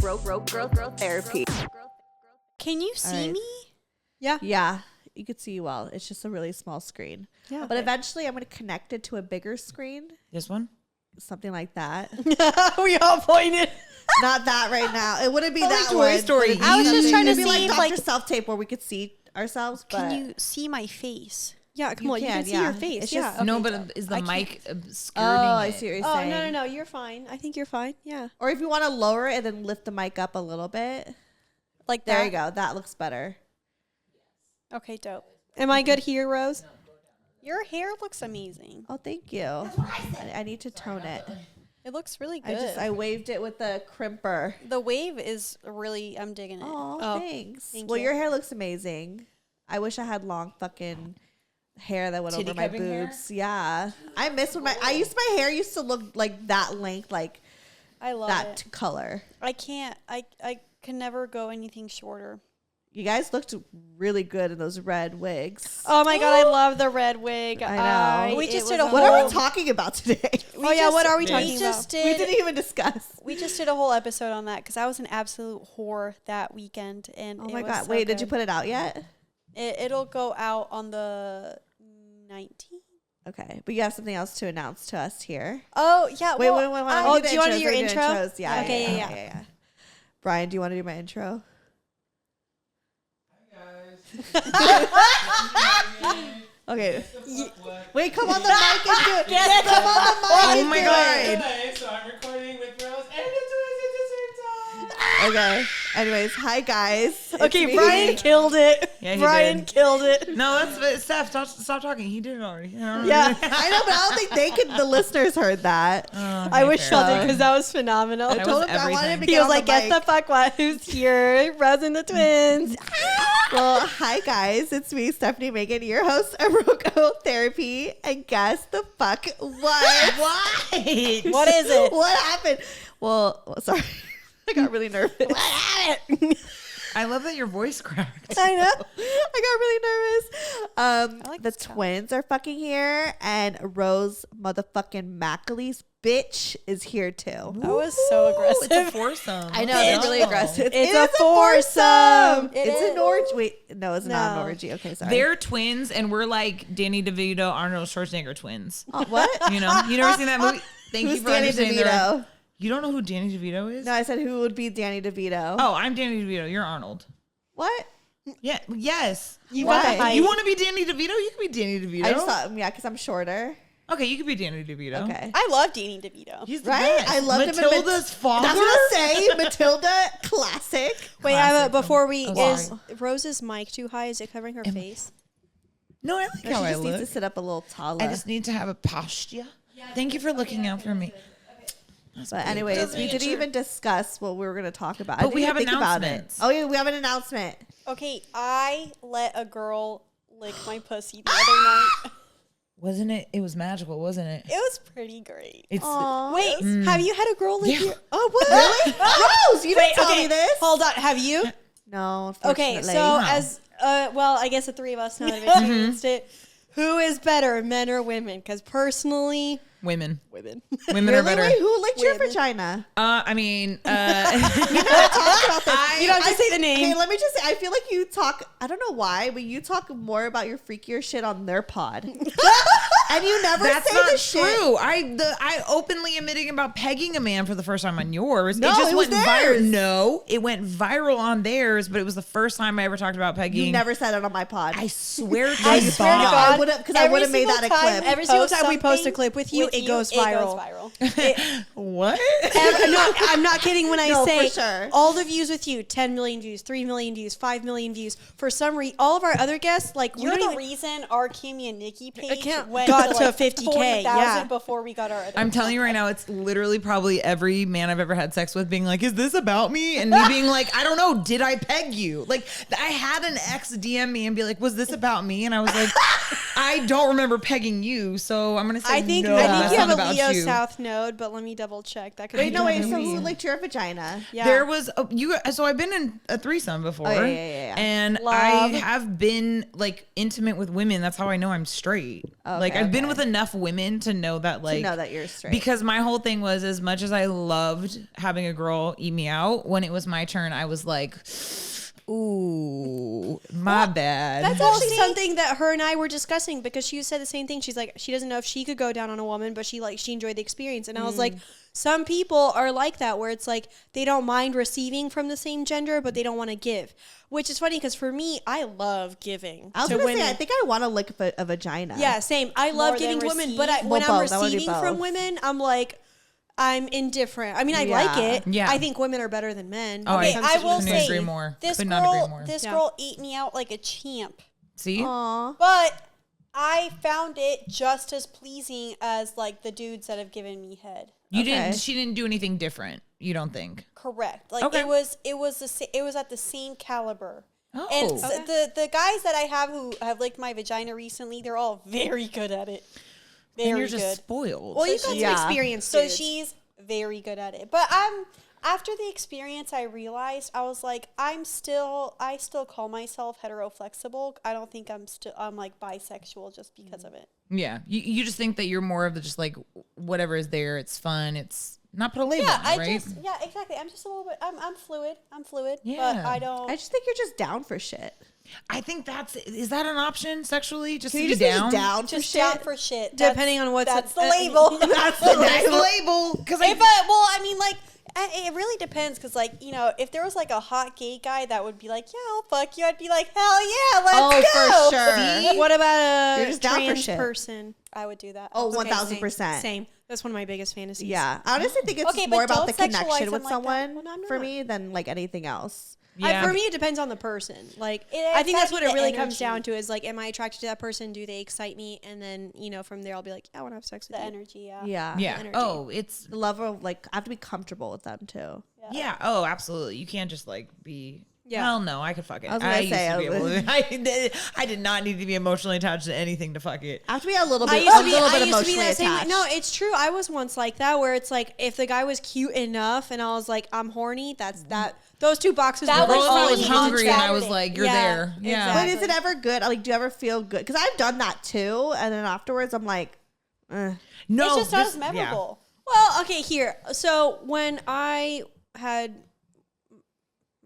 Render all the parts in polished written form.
Growth therapy. Can you see me? Yeah. Yeah, you could see you well. It's just a really small screen. Yeah. But eventually I'm going to connect it to a bigger screen. This one? Something like that. We all pointed. Not that right now. It wouldn't be Oh, that Toy one. Story. But I was just trying to it'd be see like if, Dr. Self-Tape where we could see ourselves. But Can you see my face? Yeah, come on. You can see your face. It's Yeah. just- No, Okay, but dope. is the mic skirting Oh, I it? see what you're Oh, saying. no. You're fine. I think you're fine. Yeah. Or if you want to lower it and then lift the mic up a little bit. Like There that? you go. That looks better. Okay, dope. Am I good here, Rose? Your hair looks amazing. Oh, thank you. I need to tone it. It looks really good. I waved it with the crimper. The wave is really, I'm digging it. Oh, thanks. thank Well, you. your hair looks amazing. I wish I had long fucking hair that went Titty over my cupping hair? boobs. Yeah. I miss when my hair used to look like that length, like I love that it. color. I can't, I can never go anything shorter. You guys looked really good in those red wigs. Oh my God, I love the red wig. I know. We just it did was a What are whole- we talking about today? Oh yeah, what are we We talking just about? We did. didn't even discuss. We just did a whole episode on that because I was an absolute whore that weekend, and Oh it my was God. so Wait, did you good. put it out yet? It'll go out on the 19th. Okay. But you have something else to announce to us here. Oh yeah. Wait. Oh, do you wanna do your intro? Intros. Yeah. Okay, yeah. Brian, do you want to do my intro? Okay. Wait, come on the mic and do it. Come on the mic. Oh and my do God. it. Okay, so I'm recording with Rose and the twins at the same time. Okay. Anyways, hi guys. It's Okay, me. Brian killed it. Yeah, he Brian did. killed it. No, that's Steph. Stop talking. He did it already. Yeah, I know, but I don't think they could. The listeners heard that. I wish y'all did because that was phenomenal. I That told was him I wanted him to everything. He get was on like, the "Get mic. the fuck what? Who's here? Rose and the twins." Well, hi guys, it's me, Stephanie Megan, your host of Growth Therapy, and guess the fuck what? What? What is it? What happened? Well, sorry, I got really nervous. I love that your voice cracked. I know. I got really nervous. like The this sound. twins are fucking here, and Rose motherfucking Macalee's bitch is here too. That was so aggressive. It's a foursome. I know, Let's it's really go. aggressive. It's It a is foursome. It's an orgy. Wait, no, it's not an No. orgy. Okay, sorry. They're twins, and we're like Danny DeVito, Arnold Schwarzenegger twins. Oh, what? You know, you never seen that movie? Thank Who's you for Danny understanding. DeVito? You don't know who Danny DeVito is? No, I said who would be Danny DeVito. Oh, I'm Danny DeVito. You're Arnold. What? Yeah. Yes. You Why? got the height. You want to be Danny DeVito? You can be Danny DeVito. I just thought, yeah, because I'm shorter. Okay, you could be Danny DeVito. Okay. I love Danny DeVito. He's the Right? best. I loved him in Matilda's father. I was going to say, Matilda, classic. Wait, Classic. before we Oh, is sorry. Rose's mic too high? Is it covering her face? No, I like She how I just needs to look. sit up a little taller. I just need to have a posture. Thank you for looking out for me. But anyways, we didn't even discuss what we were going to talk about. But I we didn't have even think about it. announcements. Oh, yeah, we have an announcement. Okay, I let a girl lick my pussy the other night. Wasn't it? It was magical, wasn't it? It was pretty great. It's Wait, have you had a girl lick Yeah. your? Oh, what? Really? Rose, you didn't tell me this. Hold on. Have you? No, Okay, unfortunately. so No. as well, I guess the three of us now that have experienced it. Who is better, men or women? Because personally, women. women. Women Really? are better. Wait, who licked your Women. vagina? I mean, Talk about this. You don't have to say the name. Okay, let me just say, I feel like you talk, I don't know why, but you talk more about your freakier shit on their pod. And you never that's say not the shit. true. I openly admitting about pegging a man for the first time on yours. No, it just it was went theirs. viral. No, it went viral on theirs, but it was the first time I ever talked about pegging. You never said it on my pod. I swear to I swear to God. God, I would have, because I would have made that a clip. Every single Post time we post a something clip with you, it goes viral. What? No, I'm not kidding when I No, say for sure. all the views with you, 10 million views, 3 million views, 5 million views. For some reason, all of our other guests, like, You're we don't the even, reason our Kimmy and Nikki page Account went got to to like 50K, 40,000 yeah. before we got our other I'm telling you right now, it's literally probably every man I've ever had sex with being like, is this about me? And me being like, I don't know, did I peg you? Like, I had an ex DM me and be like, was this about me? And I was like, I don't remember pegging you, so I'm going to say I think no, you that's have not a about Leo you. South node, but let me double check. That could Wait, be no, wait, different. so who licked your vagina? Yeah. There was so I've been in a threesome before, yeah. and Love. I have been like intimate with women. That's how I know I'm straight. Like I've been with enough women to know that to like know that you're straight. because my whole thing was as much as I loved having a girl eat me out, when it was my turn, I was like, ooh, my bad. That's actually something that her and I were discussing because she said the same thing. She's like, she doesn't know if she could go down on a woman, but she enjoyed the experience. And I was like, some people are like that, where it's like they don't mind receiving from the same gender, but they don't want to give. Which is funny because for me, I love giving I was to gonna women. say, I think I want to lick a vagina. Yeah, same. I love More giving than to women, receive? but when Well, I'm both. I wanna do receiving from both. women, I'm like, I'm indifferent. I mean, I Yeah. like it. Yeah. I think women are better than men. Oh, when it Okay, comes I to will eating couldn't say agree more. this Could not agree girl, more. this Yeah. girl ate me out like a champ. See? Aw. But I found it just as pleasing as like the dudes that have given me head. You Okay. didn't. She didn't do anything different. You don't think? Correct. Like Okay. it was it was at the same caliber. Oh. And Okay. the guys that I have who have licked my vagina recently, they're all very good at it. Very And you're just good. spoiled. Well, you've got Yeah. some experience. So dudes. she's very good at it. But after the experience, I realized I was like, I still call myself heteroflexible. I don't think I'm like bisexual just because of it. Yeah, you just think that you're more of the just like whatever is there. It's fun. It's not put a label Yeah, on it, right? yeah, exactly. I'm just a little bit. I'm fluid. But Yeah. I don't. I just think you're just down for shit. I think is that an option sexually? Just Can to you be just down? be down for just shit? down for shit. Depending on what's that's the at- label. That's the That's the label. label. Because If I, well, I mean, like, it really depends. Because, like, you know, if there was like a hot gay guy that would be like, "Yeah, I'll fuck you," I'd be like, "Hell yeah, let's Oh, go!" for sure. But what about You're a just down for trans shit. person? I would do that. Oh, absolutely. 1000%. Same. That's one of my biggest fantasies. Yeah, I honestly think it's Okay, more but about the don't sexualize connection them with like that. someone Well, no, I'm for not. me than like anything else. yeah, For me, it depends on the person. Like, It's I think that's what gotta it be the really comes energy. down to is like, am I attracted to that person? Do they excite me? And then, you know, from there, I'll be like, yeah, I want to have sex with The you. energy, yeah. Yeah, yeah. energy. Oh, it's The love of like I have to be comfortable with them too. yeah. Oh, absolutely. You can't just like be. Yeah. Hell no, I could fuck it. I was gonna used say, to be I able was- to. I did not need to be emotionally attached to anything to fuck it. I have to be a little I bit, used a to be, little I bit used to be emotionally that same way. attached. No, it's true. I was once like that, where it's like if the guy was cute enough, and I was like, I'm horny. That's that. Those two boxes That were was Or if I only was on hungry and I was Saturday. like, "You're Yeah, there." Yeah. But is it ever good? Like, do you ever feel good? Because I've done that too, and then afterwards I'm like, No, It's just not this- as memorable. Well, okay, here. So when I had,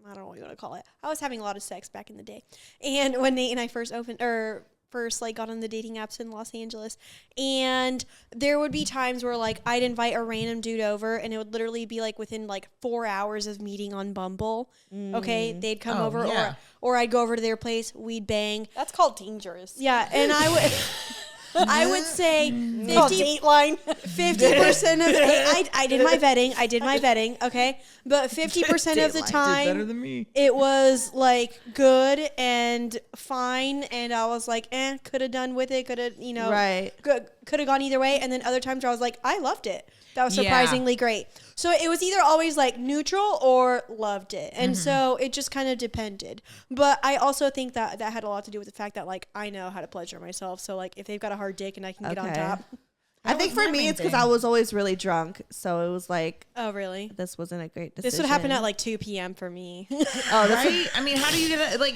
I don't know what you want to call it. I was having a lot of sex back in the day, and when Nate and I first like got on the dating apps in Los Angeles, and there would be times where like I'd invite a random dude over, and it would literally be like within like 4 hours of meeting on Bumble. Okay, they'd come Oh, over, yeah. or I'd go over to their place, we'd bang. That's called dangerous. Yeah, and I would say It's called 50 Dateline. 50% of the I did my vetting. I did my vetting, okay? But 50% of the Dateline did better time than me. it was like good and fine, and I was like, could have done with it, could have, you know, Right. could have gone either way. And then other times I was like, I loved it. That was Yeah. surprisingly great. So it was either always like neutral or loved it. And so it just kind of depended. But I also think that that had a lot to do with the fact that like I know how to pleasure myself. So like if they've got a hard dick and I can get on Okay. top. I think was for my me main it's because thing. I was always really drunk, so it was like Oh, really? this wasn't a great decision. This would happen at like 2 p.m. for me. oh, this Right? I mean, how do you get like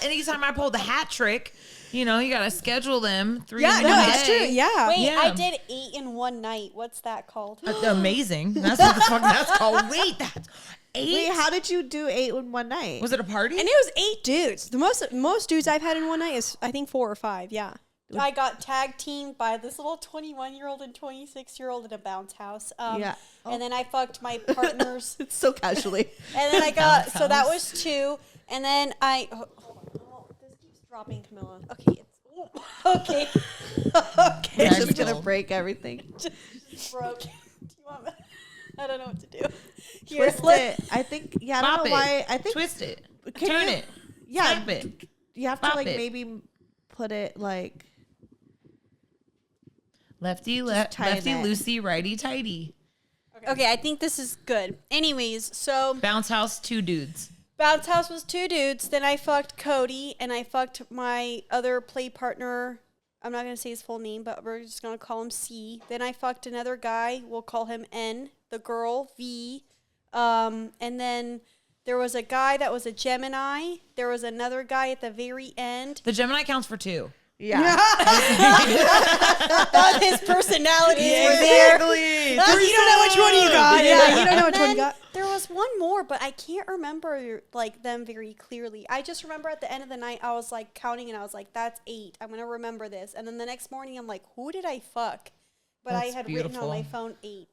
anytime I pull the hat trick, you know, you gotta schedule them 3 Yeah, in no, a it's day. true. Yeah. Wait, Yeah. I did 8 in one night. What's that called? Amazing. That's what the fuck that's called. Wait, that's 8? Wait, how did you do 8 in one night? Was it a party? And it was 8 dudes. The most dudes I've had in one night is I think 4 or 5. Yeah. I got tag teamed by this little 21-year-old and 26-year-old in a bounce house. Yeah. And then I fucked my partners. It's so casually. And then I got, so that was 2. And then I, hold on. Oh, this keeps dropping, Camilla. Okay. Okay. Okay. It's just Magical. gonna break everything. Just broke. Do you want me? I don't know what to do. Here, Twist it. I think. Yeah, I Bop don't know it. why. I think. Twist it. Can Turn you- it. Yeah, Snap it. you have to Bop like it. maybe put it like. Lefty, tighten lefty, it. loosey, righty, tighty. Okay, I think this is good. Anyways, so Bounce house, 2 dudes. bounce house was 2 dudes. Then I fucked Cody, and I fucked my other play partner. I'm not gonna say his full name, but we're just gonna call him C. Then I fucked another guy. We'll call him N. The girl V. And then there was a guy that was a Gemini. There was another guy at the very end. The Gemini counts for 2. Yeah. Both his personalities were there. Exactly. You don't know which one you got. Yeah, you don't know which one you Then got. there was one more, but I can't remember like them very clearly. I just remember at the end of the night, I was like counting, and I was like, "That's 8. I'm gonna remember this." And then the next morning, I'm like, "Who did I fuck?" But I That's had written beautiful. on my phone 8.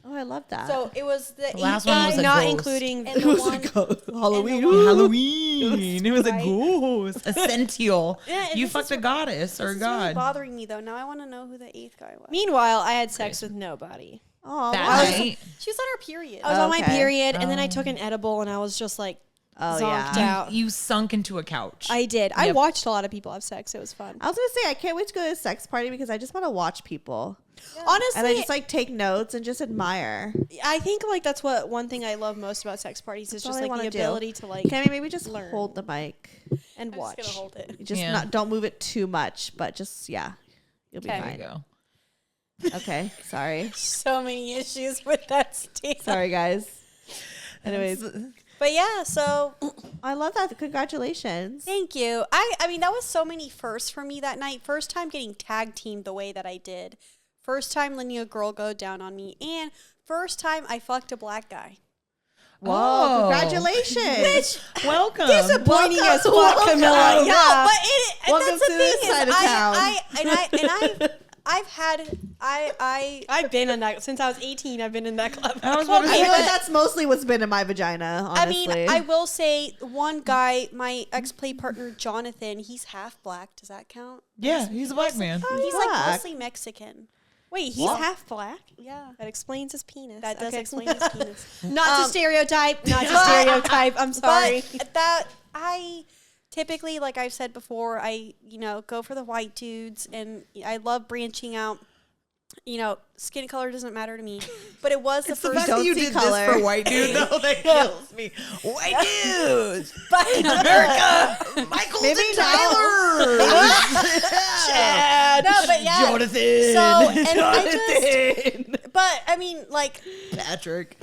Oh, I love that. So it was the 8 last one was guy a Not ghost. including and the one. Halloween. and the one- Halloween. It was a Right. ghost. A cential. Yeah, and You this fucked is a goddess or a This is really god. bothering me though. Now I want to know who the 8th guy was. Meanwhile, I had sex with nobody. Oh, That wow. night. She was on her period. I was on my Okay. period, and then I took an edible, and I was just like Oh, zonked yeah. out. You sunk into a couch. I did. I Yep. watched a lot of people have sex. It was fun. I was gonna say I can't wait to go to a sex party because I just want to watch people Honestly, and I just like take notes and just admire. I think like that's what one thing I love most about sex parties is all just I like wanna the do. ability to like Can I maybe just learn. hold the mic? and I'm watch. just gonna hold it. Just Yeah. not don't move it too much, but just you'll be Okay. There you fine. go. Okay, sorry, So many issues with that statement. sorry guys. Anyways, But yeah, so I love that. Congratulations. thank you. I mean that was so many firsts for me that night. First time getting tag teamed the way that I did. First time letting a girl go down on me, and first time I fucked a black guy. Whoa! Oh. Congratulations. Welcome. Disappointing as fuck, Welcome. Camilla. No, Yeah. But it, and Welcome that's the to thing this is, side of town. I've had I've been in that since I was 18. I've been in that club. I was about to I say, feel like that's mostly what's been in my vagina. I Honestly, mean, I will say one guy, my ex-play partner Jonathan, he's half black. Does that count? yeah, he's a black man. He's like black. mostly Mexican. Wait, he's half black. Yeah. That explains his penis. That does Okay. explain his penis. Not to stereotype. Not to stereotype. I'm sorry. But that I typically, like I've said before, I go for the white dudes, and I love branching out. Skin color doesn't matter to me, but it was the The first. fact that you see did color. this for white dude though, that kills me. White dudes, But America, Michael Maybe and now. Tyler, no, but yeah. Jonathan, So and I just, but I mean, like Patrick.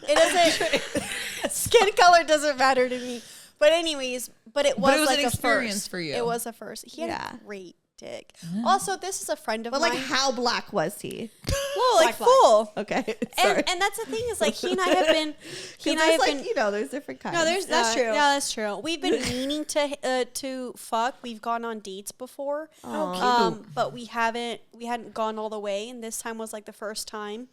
it doesn't. Skin color doesn't matter to me. But anyways, it was was like an a experience first. for you. It was a first. He had Yeah. a great dick. Also, this is a friend of but mine. like, how black was he? well, like black. full. Okay, sorry. And that's the thing is like he and I have been. He and I have There's been. there's different kinds. No, there's that's true. Yeah, that's true. We've been meaning to fuck. We've gone on dates before, but we hadn't gone all the way. And this time was like the first time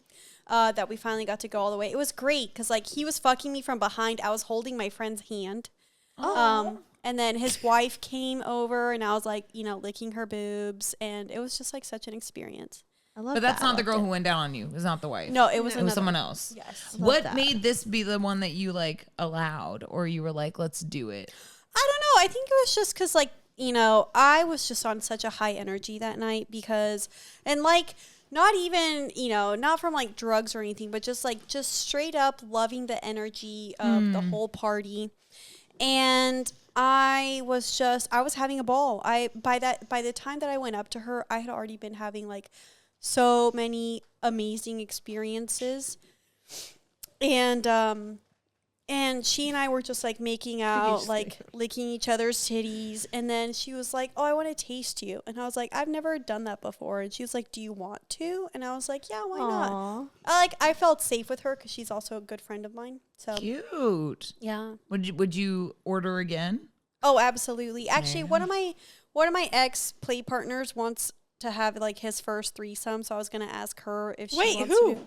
that we finally got to go all the way. It was great because like he was fucking me from behind. I was holding my friend's hand. And then his wife came over, and I was like, licking her boobs, and it was just like such an experience. I love But that's that. not the girl who went down on you. It's not the wife. No, it was it another. was someone else. Yes. What that. made this be the one that you like allowed, or you were like, let's do it? I don't know. I think it was just because, like, I was just on such a high energy that night because, and like, not even, not from like drugs or anything, but just straight up loving the energy of the whole party. And I was having a ball. By the time that I went up to her, I had already been having like so many amazing experiences. And she and I were just like making out, like licking each other's titties. And then she was like, "Oh, I want to taste you." And I was like, "I've never done that before." And she was like, "Do you want to?" And I was like, "Yeah, why not?" I felt safe with her because she's also a good friend of mine. So Cute. yeah. Would you order again? Oh, absolutely. Actually, one of my ex play partners wants to have like his first threesome, so I was gonna ask her if she Wait, wants who? to.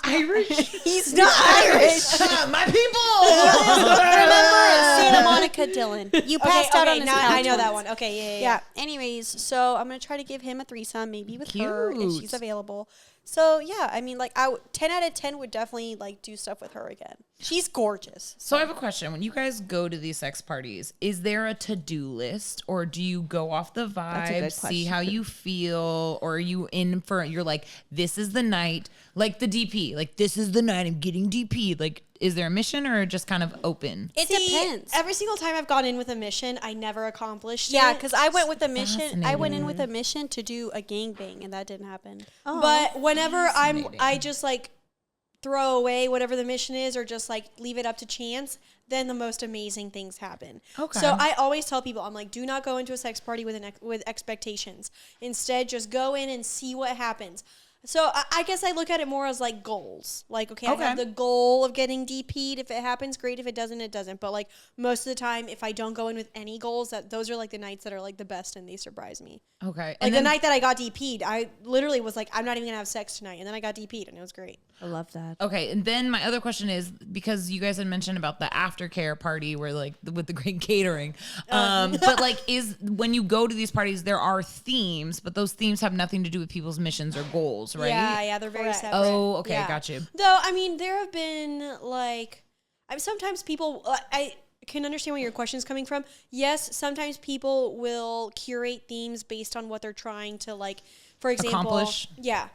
Irish. He's not Irish. My people. Remember Santa Monica, Dylan? You passed out on his now couch I know that once. one. Okay, yeah. Yeah. Anyways, so I'm gonna try to give him a threesome, maybe with her if she's Cute. available. So yeah, I mean, like 10 out of 10 would definitely like do stuff with her again. She's gorgeous. So I have a question. When you guys go to these sex parties, is there a to-do list, or do you go off the a good vibe, see question. how you feel, or are you in for, you're like, this is the night, like the DP, like this is the night I'm getting DP. Like, is there a mission or just kind of open? It depends. Every single time I've gone in with a mission, I never accomplished Yeah, it. because I went with a mission. I went in Fascinating. with a mission to do a gangbang, and that didn't happen. But whenever I just like throw away whatever the mission is or just like leave it up to chance, then the most amazing things happen. Okay. So I always tell people, I'm like, do not go into a sex party with expectations. Instead, just go in and see what happens. So I guess I look at it more as like goals. Like, okay, I have the goal of getting DP'd. If it happens, great. If it doesn't, it doesn't. But like most of the time, if I don't go in with any goals, those are like the nights that are like the best and they surprise me. Okay. Like And the then, night that I got DP'd, I literally was like, I'm not even gonna have sex tonight. And then I got DP'd and it was great. I love that. okay, and then my other question is, because you guys had mentioned about the aftercare party where like with the great catering, but like is when you go to these parties, there are themes, but those themes have nothing to do with people's missions or goals, right? Yeah, they're very Correct. separate. Oh, okay, Yeah. got you. Though, I mean, there have been like, sometimes people, I can understand where your question is coming from. Yes, sometimes people will curate themes based on what they're trying to like, for example. Accomplish? Yeah.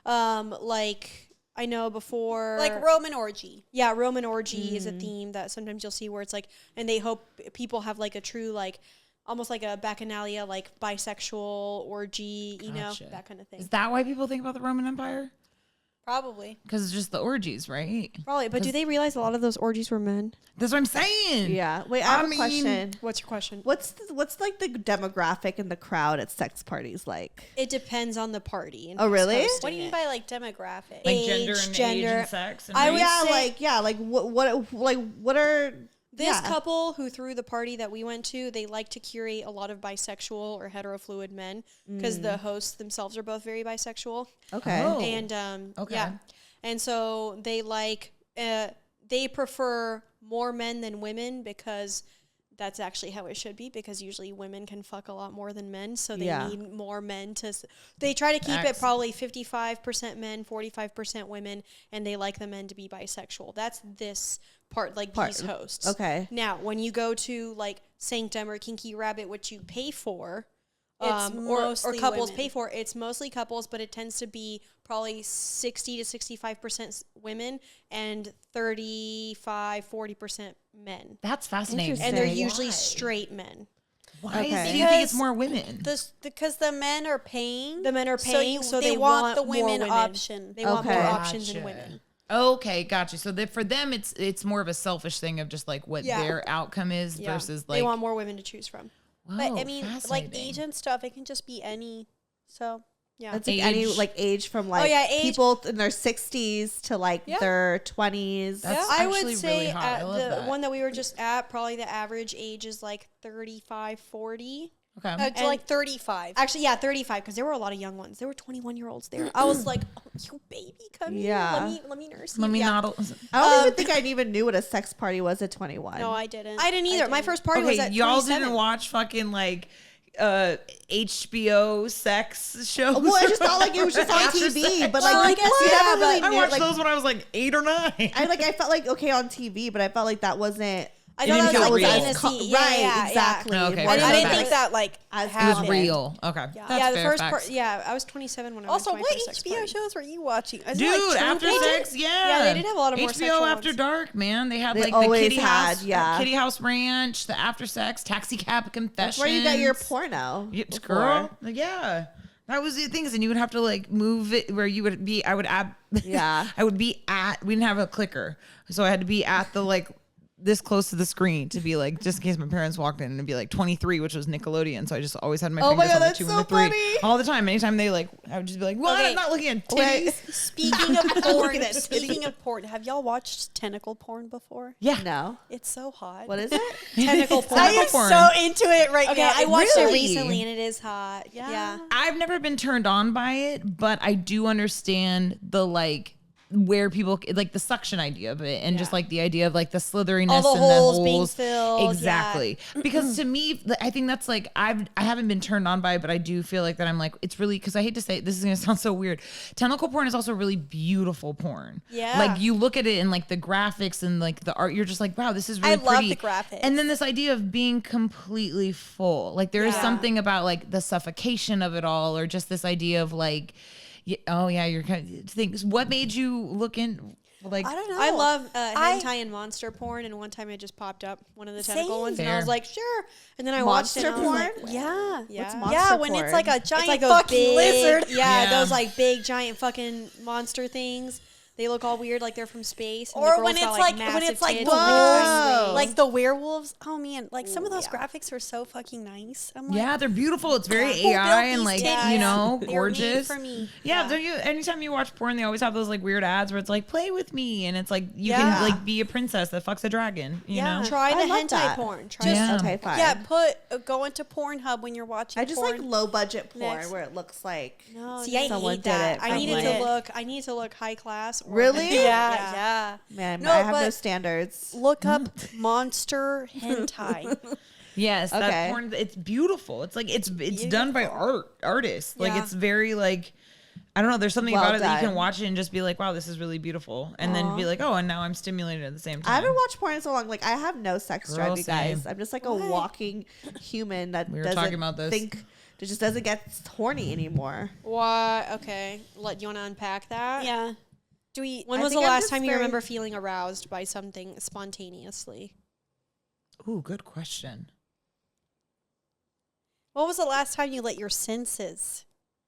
Like, I know before. Like Roman orgy. Yeah, Roman orgy is a theme that sometimes you'll see where it's like, and they hope people have like a true, like, almost like a bacchanalia, like bisexual orgy, you know, Gotcha. that kind of thing. Is that why people think about the Roman Empire? Probably. Because it's just the orgies, right? Probably, but do they realize a lot of those orgies were men? That's what I'm saying. Yeah. Wait, I have a question. What's your question? What's like the demographic in the crowd at sex parties like? It depends on the party. And Oh, who's really? hosting What do you mean it. by like demographic? Like Age, gender and age gender. and sex. And I race? would Yeah, say- what are This couple who threw the party that we went to, they like to curate a lot of bisexual or heterofluid men because the hosts themselves are both very bisexual. Okay. Oh. And okay. yeah, and so they like they prefer more men than women because that's actually how it should be, because usually women can fuck a lot more than men, so they Yeah. need more men to they try to keep it Facts. probably 55% men, 45% women, and they like the men to be bisexual. That's this part, like these hosts. Okay. Now, when you go to like Sanctum or Kinky Rabbit, which you pay for, It's or mostly couples women. pay for, it's mostly couples, but it tends to be probably 60 to 65% women and 35-40% men. That's fascinating. And they're Interesting. usually Why? straight men. Why Okay. do you think it's Because more women? Because the men are paying. The men are paying, so they want want the more women women. option. They want more Okay. options than Gotcha. women. Okay, gotcha. So that for them, it's more of a selfish thing of just like what Yeah. their outcome is Yeah. versus like. They want more women to choose from. But Whoa, I mean, like fascinating. age and stuff, it can just be any. So Yeah. That's like any Age. like age from like yeah, age. people in their 60s to like Yeah. their 20s. That's I actually would say really hot. I at love the that. one that we were just at, probably the average age is like 35, 40. Okay. it's And- like 35. Actually, yeah, 35, because there were a lot of young ones. There were 21-year-olds there. I was like, oh, you baby, come Yeah. here. Let me nurse you. Let me Yeah. not. I don't even think I even knew what a sex party was at 21. No, I didn't. I didn't either. My didn't. first party was Okay, at y'all 27. didn't watch fucking like HBO sex shows. Well, I just thought like it was just on After TV, sex. but Well, like I guess, you yeah, never really but I knew, watched like, those when I was like 8 or 9. I felt like okay on TV, but I felt like that wasn't. I It thought didn't that feel was like real. fantasy. Right, Yeah, exactly. Okay, More fair I than didn't enough. think that like As It was happened. real. Okay. Yeah, That's the fair first facts. part. Yeah, I was 27 when I Also, went to what my first sex HBO party. shows were you watching? Is it, Dude, like, True After Blood? Sex, yeah. Yeah, they did have a lot of more HBO sexual After ones. Dark, man. They had They like the always Kitty had, House, yeah. Kitty House Ranch, the After Sex, Taxi Cab Confessions. That's where you got your porno. Yes, before. girl. Yeah. That was the things, and you would have to like move it where you would be. I would add. Yeah. I would be at. We didn't have a clicker, so I had to be at the like this close to the screen to be like, just in case my parents walked in, and be like 23, which was Nickelodeon. So I just always had my Oh my fingers God, on the that's 2 so and the 3 funny. all the time. Anytime they like, I would just be like, "What? Okay. I'm not looking at Wait. titties." Speaking of porn, that speaking of porn, have y'all watched tentacle porn before? Yeah. No. It's so hot. What is it? Tentacle porn. I am Tentacle porn. so into it right Okay, now. I watched Really? it recently and it is hot. Yeah. I've never been turned on by it, but I do understand the like where people like the suction idea of it, and just like the idea of like the slitheriness All the and holes the being holes filled, yeah. exactly. Because to me, I think that's like I haven't been turned on by it, but I do feel like that I'm like it's really because I hate to say it, this is gonna sound so weird. Tentacle porn is also really beautiful porn. Yeah. like you look at it and like the graphics and like the art, you're just like wow, this is really I love pretty. the graphics. And then this idea of being completely full, like there is Yeah. something about like the suffocation of it all, or just this idea of like, oh yeah, you're kind of things. What made you look in like? I don't know. I love I- hentai and monster porn, and one time it just popped up, one of the tentacle Same. ones, and I Fair. was like, sure. And then I watched it. Monster And I was like, porn? Yeah. yeah. What's monster Yeah, when porn? it's like a It's giant like those fucking big, lizard. Yeah, Yeah. those like big giant fucking monster things They look all weird, like they're from space. And Or the when girls it's got, like when massive it's like tits the and, tiny Whoa. legs. like the werewolves. Oh man, like some of those yeah. graphics are so fucking nice. I'm like, Yeah, they're beautiful. It's very who built AI and these like, titties? you know, They were made gorgeous. for me. Yeah, don't you? Anytime you watch porn, they always have those like weird ads where it's like, "Play with me," and it's like you Yeah. can like be a princess that fucks a dragon. You Yeah. know? Try I the love hentai that. porn. Try Just- that. Okay, fine. Yeah, go into Pornhub when you're watching. I just porn. like low budget porn Next. where it looks like No, See, I Someone hate did that. it I from, needed like- to look. I need to look high class. Or Really? yeah. man. No, I have no but- standards. Look up monster hentai. Yes, Okay. that porn. It's beautiful. It's like it's done by artists. Like Yeah. it's very like. I don't know. There's something Well about it that you done. can watch it and just be like, "Wow, this is really beautiful," and then be like, "Oh, and now I'm stimulated at the same time." I haven't watched porn in so long. Like I have no sex Girl, drive, you guys. same. I'm just like a walking human that We were doesn't talking about this. think that just doesn't get horny anymore. Why? Okay. Do you want to unpack that? Yeah. Do we? When I was the think I'm last just time you very- remember feeling aroused by something spontaneously? Ooh, good question. What was the last time you let your senses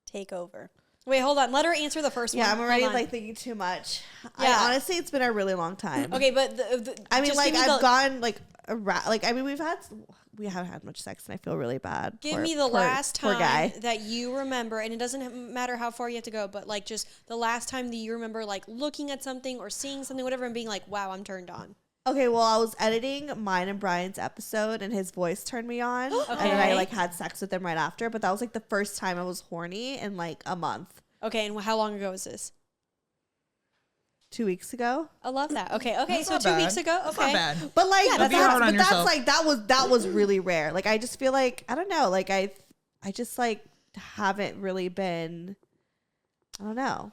take over? Wait, hold on. Let her answer the first one. Yeah, I'm already Hold on. like thinking too much. Yeah. Honestly, it's been a really long time. Okay, but I mean, just like give me I've the- gone like around. Like I mean, we haven't had much sex, and I feel really bad. Give Poor- me the poor- last poor time guy. that you remember, and it doesn't matter how far you have to go, but like just the last time that you remember like looking at something or seeing something, whatever, and being like, wow, I'm turned on. Okay, well, I was editing mine and Brian's episode, and his voice turned me on, and then I Okay. like had sex with him right after. But that was like the first time I was horny in like a month. Okay, and how long ago was this? 2 weeks ago. I love that. Okay, That's so not 2 bad. weeks ago. That's Okay. not bad. But like, Yeah, but that's that's, hard on but that's yourself. like that was really rare. Like I just feel like I don't know. Like I just like haven't really been. I don't know.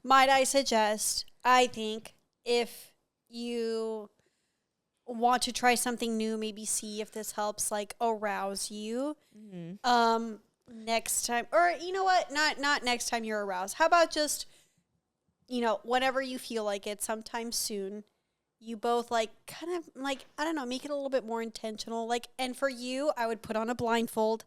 Might I suggest? I think if you want to try something new, maybe see if this helps like arouse you. Next time, or you know what? Not next time you're aroused. How about just, whenever you feel like it, sometime soon, you both like kind of like, I don't know, make it a little bit more intentional. Like, and for you, I would put on a blindfold,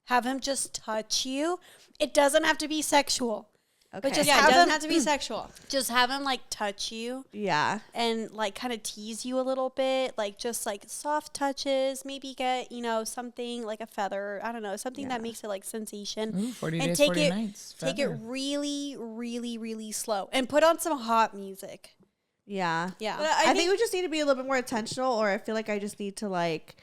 have him just touch you. It doesn't have to be sexual. Okay. But just Yeah, it have doesn't him, have to be sexual. just have him like touch you Yeah. and like kind of tease you a little bit, like just like soft touches, maybe get, something like a feather, I don't know, something that makes it like sensation. Ooh, 40 and days, take 40 it nights. take it Feather. really, really, really slow and put on some hot music. Yeah. Yeah. But I think we just need to be a little bit more intentional, or I feel like I just need to like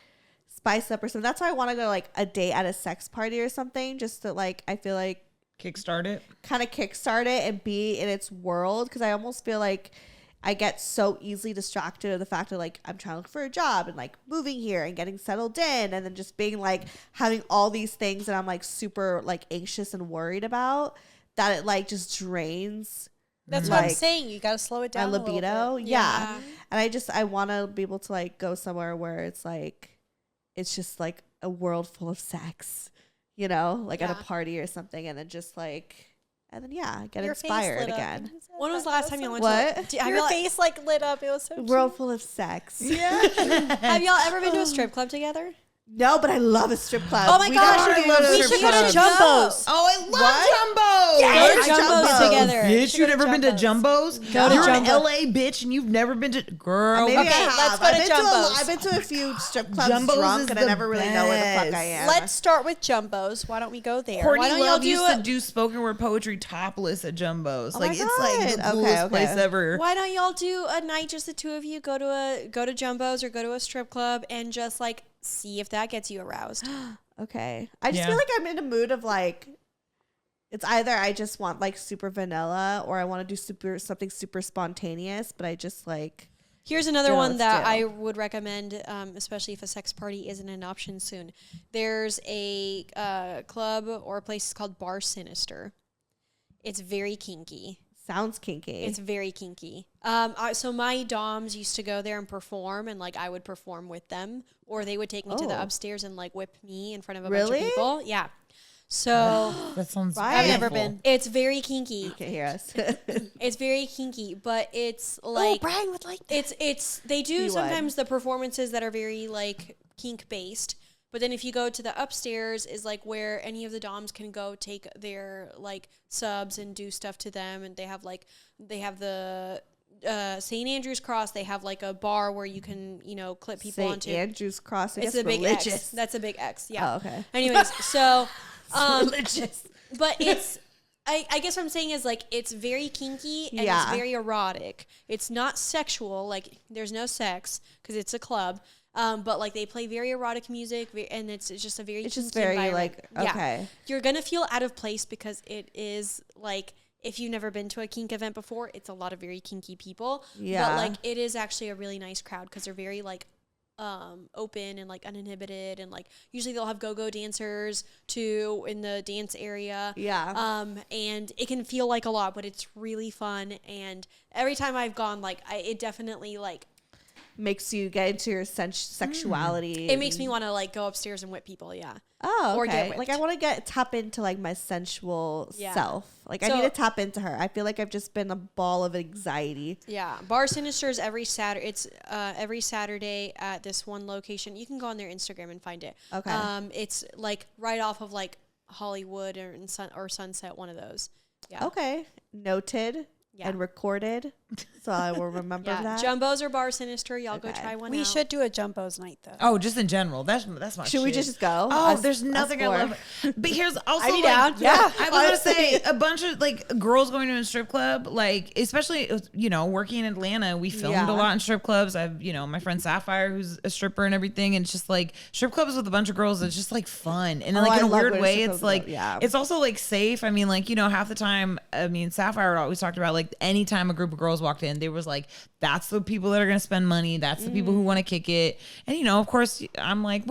spice up or something. That's why I want to go like a date at a sex party or something, just to like I feel like Kickstart it. kind of kickstart it and be in its world, because I almost feel like I get so easily distracted of the fact that like I'm trying to look for a job and like moving here and getting settled in, and then just being like having all these things that I'm like super like anxious and worried about, that it like just drains That's what I'm like, saying. You got to slow it my down a little libido. bit. Yeah. And I want to be able to like go somewhere where it's like it's just like a world full of sex, like at a Yeah. party or something, and then just like and then get Your face inspired lit up. again. When was the last time you went What? to? Have Your y'all, face like lit up. It was so World full of sex. have y'all ever been to a strip club together? No, but I love a strip club. Oh my We gosh, gotta I love go to a we strip should go to club. Jumbo's. Oh, I love What? Jumbo. Yes, Go to Jumbo's Jumbo's. together. Bitch, you've never been to Jumbo's? Go to You're an Jumbo. LA bitch and you've never been to girl. Maybe Okay, I have. let's go I've to been Jumbo's. I've been to a few strip clubs Jumbo's drunk, is and I the never really know where the fuck I best. am. Let's start with Jumbo's. Why don't we go there? Courtney Why don't y'all Love do used it? to do spoken word poetry topless at Jumbo's. Oh Like my it's like the God. coolest Okay, place okay. ever. Why don't y'all do a night, just the two of you, go to Jumbo's or go to a strip club and just like see if that gets you aroused? Okay. I just Yeah. feel like I'm in a mood of like it's either I just want like super vanilla, or I want to do something super spontaneous, but I just like Here's another Yeah, one let's that do. I would recommend, especially if a sex party isn't an option soon. There's a club or a place called Bar Sinister. It's very kinky. sounds kinky. It's very kinky. So my doms used to go there and perform, and like I would perform with them, or they would take me to the Oh. upstairs and like whip me in front of a Really? bunch of people. Yeah. So That sounds Right. I've never beautiful. been. it's very kinky. You can hear us. It's very kinky, but it's Oh, like Brian would like that. it's they do He would. sometimes the performances that are very like kink based, But then if you go to the upstairs is like where any of the doms can go take their like subs and do stuff to them. And they have the St. Andrew's Cross. They have like a bar where you can, clip people St. onto. Andrew's Cross. It's a big X. That's a big X. Yeah. Oh, okay. Anyways, so Religious. but it's I guess what I'm saying is like it's very kinky and Yeah. it's very erotic. It's not sexual, like there's no sex because it's a club. But like they play very erotic music and it's just a very It's kinky just very environment. like, okay. You're gonna feel out of place because it is like if you've never been to a kink event before, it's a lot of very kinky people. Yeah. But like it is actually a really nice crowd because they're very like open and like uninhibited and like usually they'll have go-go dancers too in the dance area. Yeah. And it can feel like a lot, but it's really fun. And every time I've gone, like it definitely like Makes you get into your sexuality. it makes me want to like go upstairs and whip people. Yeah. Oh, or get okay. Like whipped. I want to tap into like my sensual Yeah. self. Like I So- need to tap into her. I feel like I've just been a ball of anxiety. Yeah, Bar Sinister is every Saturday. It's every Saturday at this one location. You can go on their Instagram and find it. Okay. It's like right off of like Hollywood or Sunset, one of those. Yeah. Okay. Noted Yeah. and recorded. So I will remember Yeah. that. Jumbos or Bar Sinister. Y'all go Okay. try one We out. should do a Jumbos night though. Oh, just in general. That's my Should we shit. just go? Oh, Us- there's us nothing I four? love. But here's also I'd be like, down. Yeah. I was gonna say a bunch of like girls going to a strip club, like especially working in Atlanta, we filmed Yeah. a lot in strip clubs. I've my friend Sapphire who's a stripper and everything, and it's just like strip clubs with a bunch of girls. It's just like fun and Oh, like I in a love weird going to way, strip it's clubs, like yeah. it's also like safe. I mean, like half the time, Sapphire always talked about like anytime a group of girls walked in, they was like, that's the people that are gonna spend money. That's the people who want to kick it. And of course, I'm like,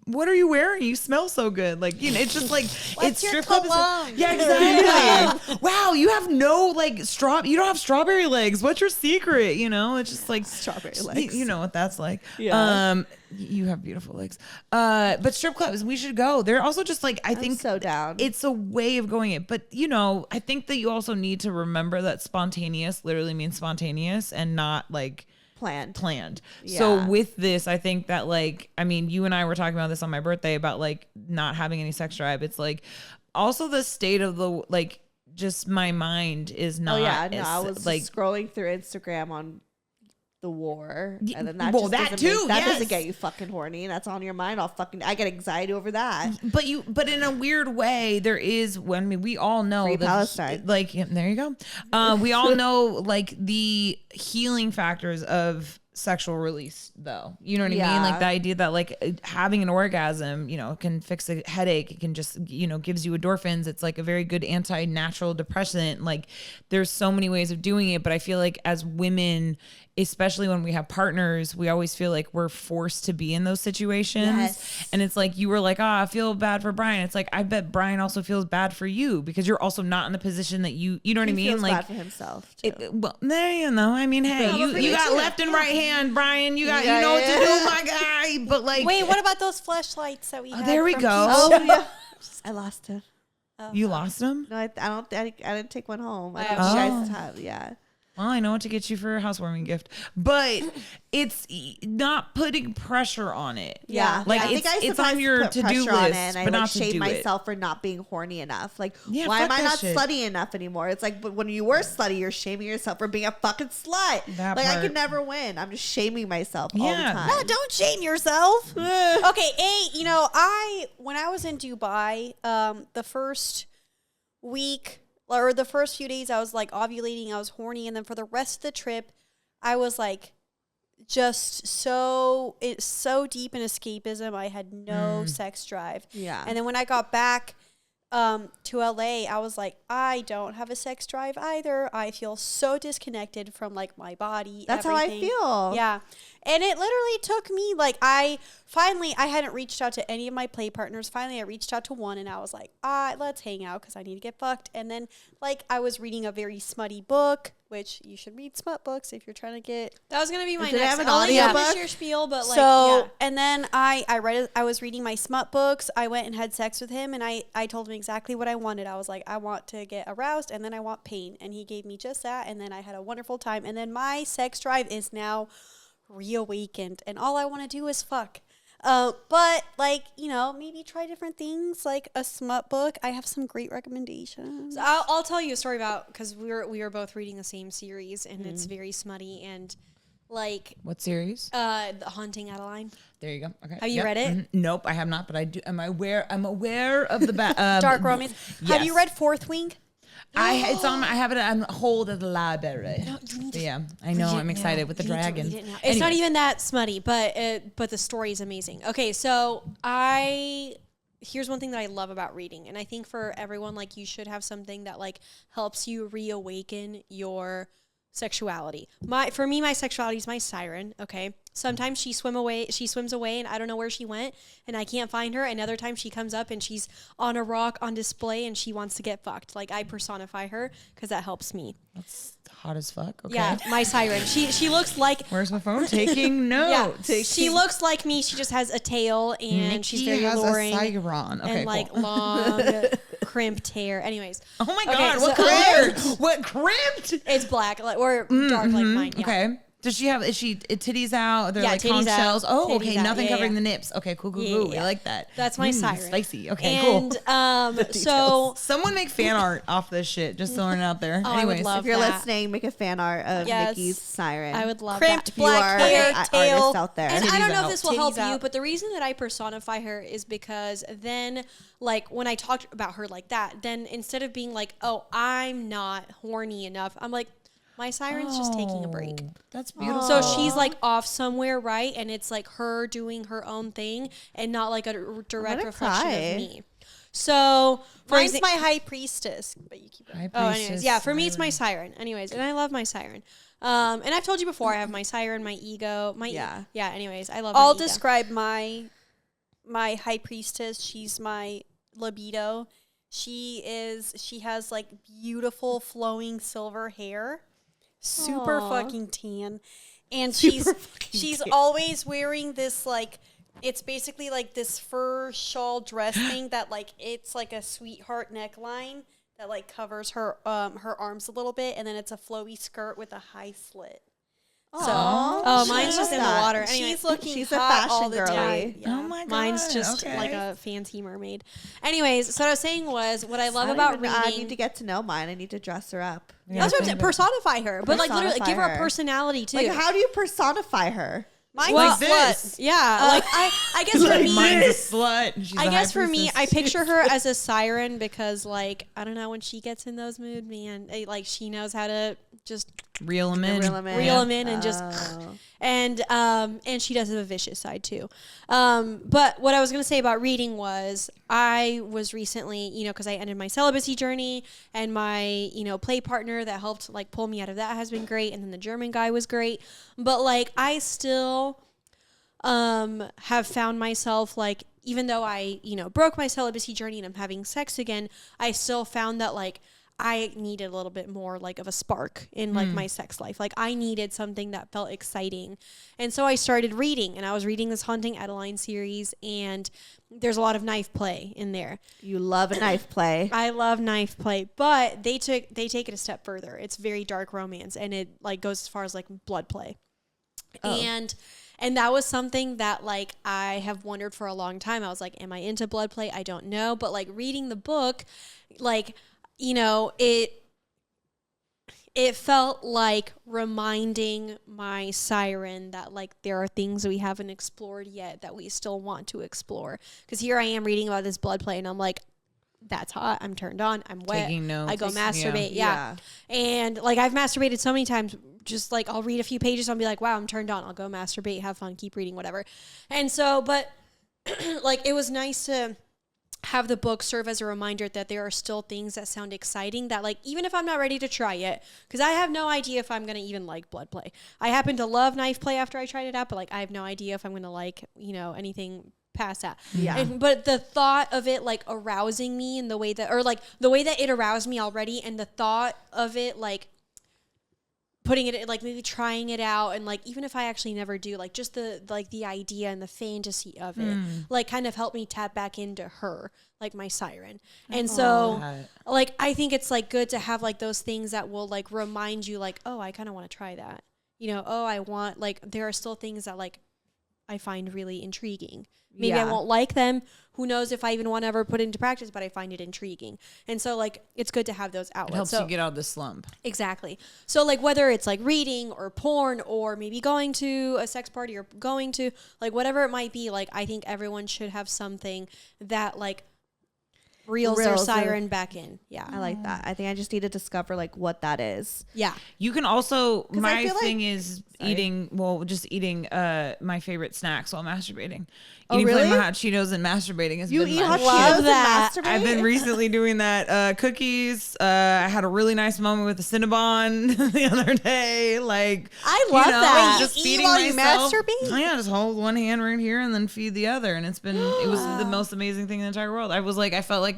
what are you wearing? You smell so good. Like it's just like it's your strip club. cologne? Yeah, exactly. Wow, you have no like you don't have strawberry legs. What's your secret? It's just like Strawberry legs. You know what that's like. Yeah. You have beautiful legs. But strip clubs, we should go. They're also just like I I'm think so down. it's a way of going it. But I think that you also need to remember that spontaneous literally means spontaneous and not like planned. So Yeah. with this, I think that you and I were talking about this on my birthday about like not having any sex drive. It's like also the state of the just my mind is not. Oh yeah, no, I as, was scrolling through Instagram on the war, and then well, that too, that yes. doesn't get you fucking horny. That's on your mind. I get anxiety over that. But in a weird way, there is we all know Free that Palestine. there you go. We all know like the healing factors of sexual release though. You know what I mean? Yeah. Like the idea that like having an orgasm, can fix a headache. It can just, gives you endorphins. It's like a very good anti-natural depressant. Like there's so many ways of doing it, but I feel like as women, especially when we have partners, we always feel like we're forced to be in those situations. Yes. And it's like, you were like, I feel bad for Brian. It's like, I bet Brian also feels bad for you because you're also not in the position that you know what I He mean? feels Like bad for himself too. well, there I mean, hey, Yeah, but for you me got too. left and right hand, Brian. You got, Yeah, you know what to yeah. do, my guy. But like, Wait, what about those fleshlights that we had? there we from go. Keisha? Oh yeah, I lost it. you lost him. No, I don't. I didn't take one home. I Oh. know you guys have. Yeah. Well, I know what to get you for a housewarming gift, but it's not putting pressure on it. Yeah, Like, I think I it's sometimes on your put to-do pressure on it, list, and I but not to shame do it. myself for not being horny enough. Like, Yeah, why am fuck I that not shit. slutty enough anymore? It's like, but when you were slutty, you're shaming yourself for being a fucking slut. That like, I part. could never win. I'm just shaming myself all the Yeah. time. No, don't shame yourself. Okay, when I was in Dubai, the first week or the first few days, I was like ovulating, I was horny, and then for the rest of the trip, I was like just so deep in escapism. I had no sex drive. Yeah. And then when I got back to LA, I was like, I don't have a sex drive either. I feel so disconnected from like my body. That's everything. how I feel. Yeah. And it literally took me like I hadn't reached out to any of my play partners. Finally, I reached out to one and I was like, let's hang out because I need to get fucked. And then like I was reading a very smutty book, which you should read smut books if you're trying to get. That was gonna be my Does it next. have an I'll let you audiobook? finish your spiel, but like, So yeah. and then I was reading my smut books. I went and had sex with him, and I told him exactly what I wanted. I was like, I want to get aroused, and then I want pain, and he gave me just that, and then I had a wonderful time, and then my sex drive is now reawakened, and all I want to do is fuck. But like, maybe try different things like a smut book. I have some great recommendations. So I'll tell you a story about, because we were both reading the same series, and it's very smutty and like What series? The Haunting Adeline. There you go. Okay. Have you read it? Mhm. Nope, I have not, but I do. I'm aware of the Dark romance. Have you yes. read Fourth Wing? I have it on hold at the library. No, you need to Yeah, I know. read it I'm now. excited with the You need to dragon. read it now. It's not Anyways. even that smutty, but the story is amazing. Okay, so here's one thing that I love about reading, and I think for everyone, like, you should have something that like helps you reawaken your sexuality. For me, my sexuality is my siren. Okay, sometimes she swims away, and I don't know where she went, and I can't find her. And other times she comes up and she's on a rock on display, and she wants to get fucked. Like, I personify her because that helps me. That's hot as fuck. Okay. Yeah, my siren. She looks like Where's my phone? Taking notes. she looks like me. She just has a tail and she's Nikki very has alluring a siren. Okay, and like cool. long crimped hair. Anyways, Oh my Okay, god, what so- color? What crimped? it's black or dark like mine. Yeah. Okay. Does she have? Is she titties out? They're Yeah, like titties conch out, shells. Oh, titties okay. out. Nothing Yeah, covering yeah. the nips. Okay, cool. Yeah, I yeah. like that. That's my siren. Spicy. Okay, cool. And so Someone make fan art off this shit. Just throwing it out there. Oh, I would Anyways, love If you're that. listening, make a fan art of Yes. Nikki's siren. I would love Crimped that. You black are hair, an tail. artist out there. And I don't know out. if this will help Titties you, out. but the reason that I personify her is because then, like, when I talked about her like that, then instead of being like, oh, I'm not horny enough, I'm like, my siren's just taking a break. Oh, that's beautiful. So she's like off somewhere, right? And it's like her doing her own thing and not like a direct gonna reflection cry. of me. So, for Mine's example, my high priestess. But you keep High oh, anyways, priestess yeah, for me it's siren. my siren. Anyways, and I love my siren. And I've told you before, I have my siren, my ego, Yeah. yeah. Anyways, I love. I'll my ego. describe my high priestess. She's my libido. She has like beautiful flowing silver hair, super Aw. fucking tan, and she's always wearing this like, it's basically like this fur shawl dress thing that like, it's like a sweetheart neckline that like covers her arms a little bit, and then it's a flowy skirt with a high slit. Aw, Oh, she mine's just loves in the that. water. Anyway, She's looking she's a hot fashion all the girly. time. Yeah. Oh my god. mine's just okay. like a fancy mermaid. Anyways, so what I was saying was what I love I don't about even know. I reading. need to get to know mine. I need to dress her up. Yeah, That's what I'm think saying. Personify her, but like literally Personify give her a her. personality too. Like, how do you personify her? Mine's Like a this. slut. Yeah, like I guess for Like, me, mine's a slut. and she's I a guess high for me, I priestess. picture her as a siren because, like, I don't know, when she gets in those mood, man, like she knows how to just reel them in. Reel 'em in. reel them in and just, Oh. and she does have a vicious side too. But what I was gonna say about reading was I was recently, because I ended my celibacy journey, and my play partner that helped like pull me out of that has been great, and then the German guy was great, but like I still have found myself like, even though I broke my celibacy journey and I'm having sex again, I still found that like I needed a little bit more like of a spark in like my sex life. Like I needed something that felt exciting. And so I started reading, and I was reading this Haunting Adeline series, and there's a lot of knife play in there. You love a knife play. I love knife play, but they take it a step further. It's very dark romance, and it like goes as far as like blood play. Oh. And that was something that like I have wondered for a long time. I was like, am I into blood play? I don't know. But like reading the book, like, it felt like reminding my siren that like there are things that we haven't explored yet that we still want to explore. Because here I am reading about this blood play, and I'm like, that's hot. I'm turned on. I'm wet. Taking notes. I go Yeah. masturbate. Yeah. And like I've masturbated so many times, just like I'll read a few pages, I'll be like, wow, I'm turned on. I'll go masturbate, have fun, keep reading, whatever. And so, but like it was nice to have the book serve as a reminder that there are still things that sound exciting that like, even if I'm not ready to try it, because I have no idea if I'm going to even like blood play. I happen to love knife play after I tried it out, but like I have no idea if I'm going to like, anything past that. Yeah. But the thought of it like arousing me in the way that, or like the way that it aroused me already, and the thought of it like putting it like maybe trying it out, and like even if I actually never do, like just the idea and the fantasy of it like kind of helped me tap back into her, like my siren. And so like I think it's like good to have like those things that will like remind you like, oh, I kind of want to try that, oh, I want, like there are still things that like I find really intriguing. Maybe I Yeah. won't like them. Who knows if I even want to ever put it into practice, but I find it intriguing. And so like it's good to have those It outlets. helps So you get out of the slump. exactly. So like whether it's like reading or porn or maybe going to a sex party or going to like whatever it might be, like I think everyone should have something that like reels their Reels their- siren back in. Yeah. I like that. I think I just need to discover like what that is. Yeah. You can also, I my feel like- thing is Sorry. just eating my favorite snacks while masturbating. Oh, Eating really? Flamin' Hot Cheetos and masturbating has You been eat my hot shit. Love Cheetos that. and masturbate? I've been recently doing that. Cookies. I had a really nice moment with the Cinnabon the other day. Like I love that. Wait, you just eat feeding while you myself. masturbate? Oh, yeah, just hold one hand right here and then feed the other, and it was the most amazing thing in the entire world. I felt like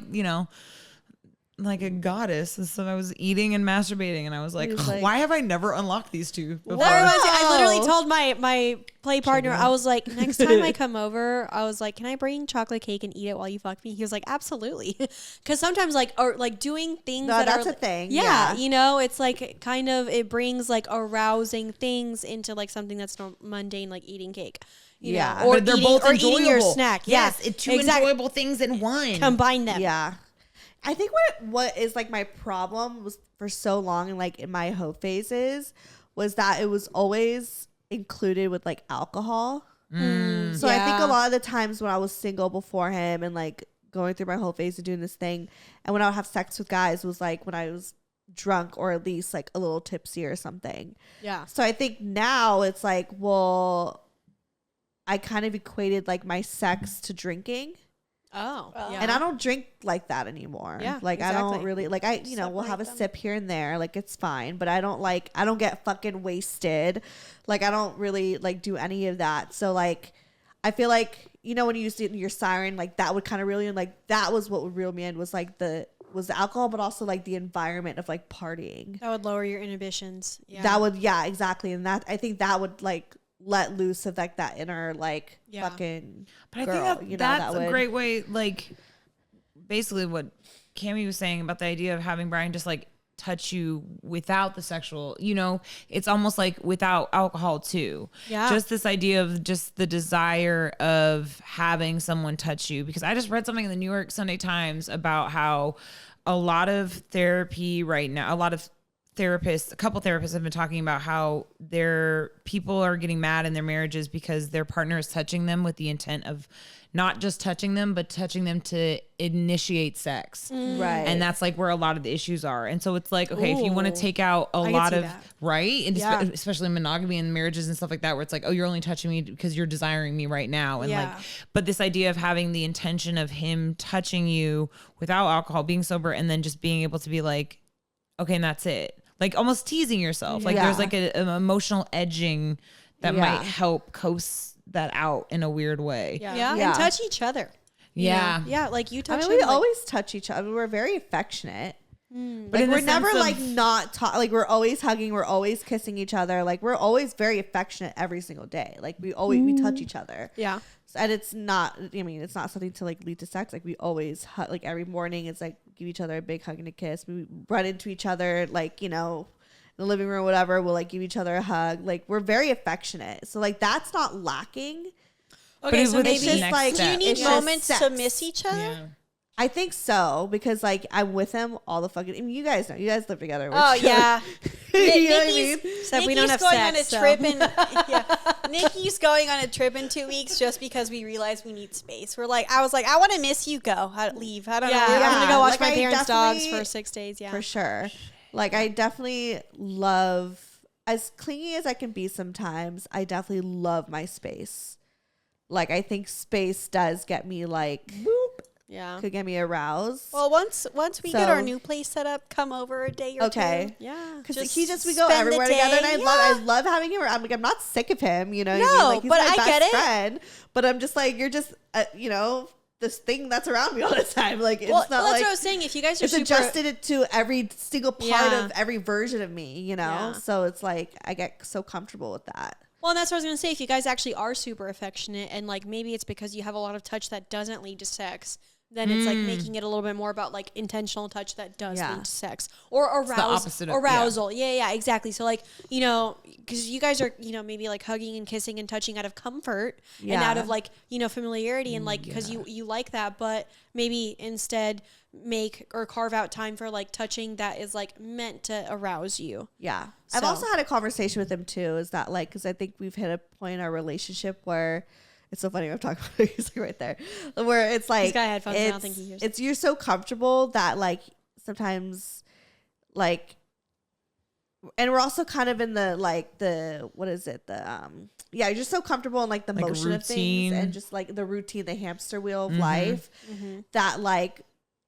like a goddess. And so I was eating and masturbating, and I was like, He was like- why have I never unlocked these two before? That reminds me, I literally Wow. told my play partner, I was like, next time I come over, I was like, can I bring chocolate cake and eat it while you fuck me? He was like, absolutely. Because sometimes like, or like doing things No, that that's are a thing. Yeah, Yeah. it's like kind of, it brings like arousing things into like something that's mundane, like eating cake. You Yeah. know, or But they're eating, both or enjoyable. eating your snack. Yes, Yeah, it's two exactly. enjoyable things in one. Combine them. Yeah. I think what is like my problem was for so long and like in my hoe phases was that it was always included with like alcohol. So I think Yeah. a lot of the times when I was single before him and like going through my whole phase of doing this thing, and when I would have sex with guys was like when I was drunk or at least like a little tipsy or something. Yeah. So I think now it's like, well, I kind of equated like my sex to drinking. Oh. Oh. Yeah. And I don't drink like that anymore. Yeah, Like I don't exactly. really like we'll have a Separate them. sip here and there, like it's fine. But I don't get fucking wasted. Like I don't really like do any of that. So like I feel like, when you used to your siren, like that would kind of reel you in. Like that was what would reel me in was like the alcohol, but also like the environment of like partying. That would lower your inhibitions. Yeah. That would exactly. And that I think that would like let loose of like that inner like Yeah. fucking But I girl, think that's that a would- great way, like, basically what Cammie was saying about the idea of having Brian just, like, touch you without the sexual, it's almost like without alcohol, too. Yeah. Just this idea of just the desire of having someone touch you. Because I just read something in the New York Sunday Times about how a lot of therapy right now, a couple therapists have been talking about how people are getting mad in their marriages because their partner is touching them with the intent of not just touching them, but touching them to initiate sex. right. And that's like where a lot of the issues are. And so it's like, okay, if you want to Ooh. take out a I could lot see of, that. right? And Yeah. especially monogamy and marriages and stuff like that, where it's like, oh, you're only touching me because you're desiring me right now. And Yeah. but this idea of having the intention of him touching you without alcohol, being sober, and then just being able to be like, okay, and that's it. Like almost teasing yourself. Like Yeah. there's like an emotional edging that Yeah. might help coast that out in a weird way. Yeah. Yeah. And touch each other. you Yeah. know? Yeah. Like you I touch mean, him, we like- always touch each other. We're very affectionate. But Like in the we're never sense of- like not like we're always hugging. We're always kissing each other. Like we're always very affectionate every single day. Like we touch each other. Yeah. And it's not. I mean, it's not something to like lead to sex. Like we always hug. Like every morning, it's like give each other a big hug and a kiss. We run into each other. Like in the living room, or whatever. We'll like give each other a hug. Like we're very affectionate. So like that's not lacking. Okay. it So would maybe It's just next like Do you step. need it's just moments to sex. miss each other? Yeah. I think so because like I'm with him all the fucking. I mean, you guys know. You guys live together. We're Oh chilling. yeah. You know what I Nikki's- mean? Except we Nikki's don't have going sex, on a so. trip in yeah. Nikki's going on a trip in 2 weeks just because we realized we need space. I was like, I want to miss you. Leave. I don't Yeah. know. I'm gonna go Yeah, watch like, my I parents' dogs definitely- for 6 days. Yeah. For sure. Like I definitely love, as clingy as I can be sometimes, I definitely love my space. Like I think space does get me like Yeah. could get me aroused. Well, once we get So- our new place set up, come over a day or Okay. two. Yeah. Because just we go spend the everywhere together, and day. I love having him around. Like I'm not sick of him, you know. what I mean? No, Like, he's but my I best get it. friend. But I'm just like you're just this thing that's around me all the time. Like it's Well, not that's like what I was saying. If you guys are it's super, adjusted to every single part Yeah. of every version of me, you know. Yeah. So it's like I get so comfortable with that. well, and that's what I was gonna say. If you guys actually are super affectionate, and like maybe it's because you have a lot of touch that doesn't lead to sex, then it's like making it a little bit more about like intentional touch that does Yeah. lead to sex or the opposite of- arousal. Yeah, exactly. So like, because you guys are, maybe like hugging and kissing and touching out of comfort and out Yeah. of like, familiarity and like, because you like that, but maybe instead make or carve out time for like touching that is like meant to arouse you. Yeah. I've So- also had a conversation with him too. Is that like, because I think we've hit a point in our relationship where it's so funny. I'm talking about he's like right there, where it's like, He's got headphones. I don't it's, think he hears. it's you're so comfortable that like sometimes like, and we're also kind of in the like the what is it yeah, you're just so comfortable in like the Like a motion of things routine. and just like the routine, the hamster wheel of Mhm. life Mm-hmm. that like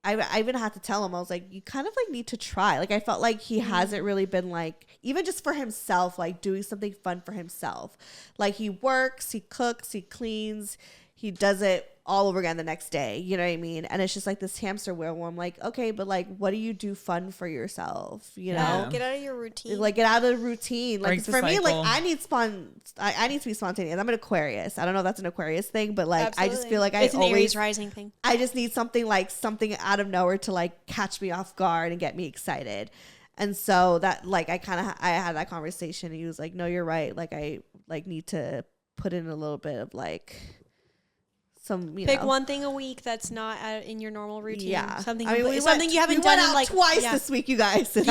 I even had to tell him, I was like, you kind of like need to try. Like I felt like he hasn't really been like, even just for himself, like doing something fun for himself. Like he works, he cooks, he cleans, he does it all over again the next day. You know what I mean? And it's just like this hamster wheel where I'm like, okay, but like, what do you do fun for yourself? You Yeah. know? Get out of your routine. Like get out of the routine. Like Break the for me, like cycle. I need I need to be spontaneous. I'm an Aquarius. I don't know if that's an Aquarius thing, but like I just Absolutely. feel like It's I an always Aries rising thing. I just need something out of nowhere to like catch me off guard and get me excited. And so that like I had that conversation and he was like, no, you're right. Like I like need to put in a little bit of like some, Pick one thing a week that's not in your normal routine. Yeah. Something, I mean, something you haven't we done went in out like twice yeah. this week, you guys. You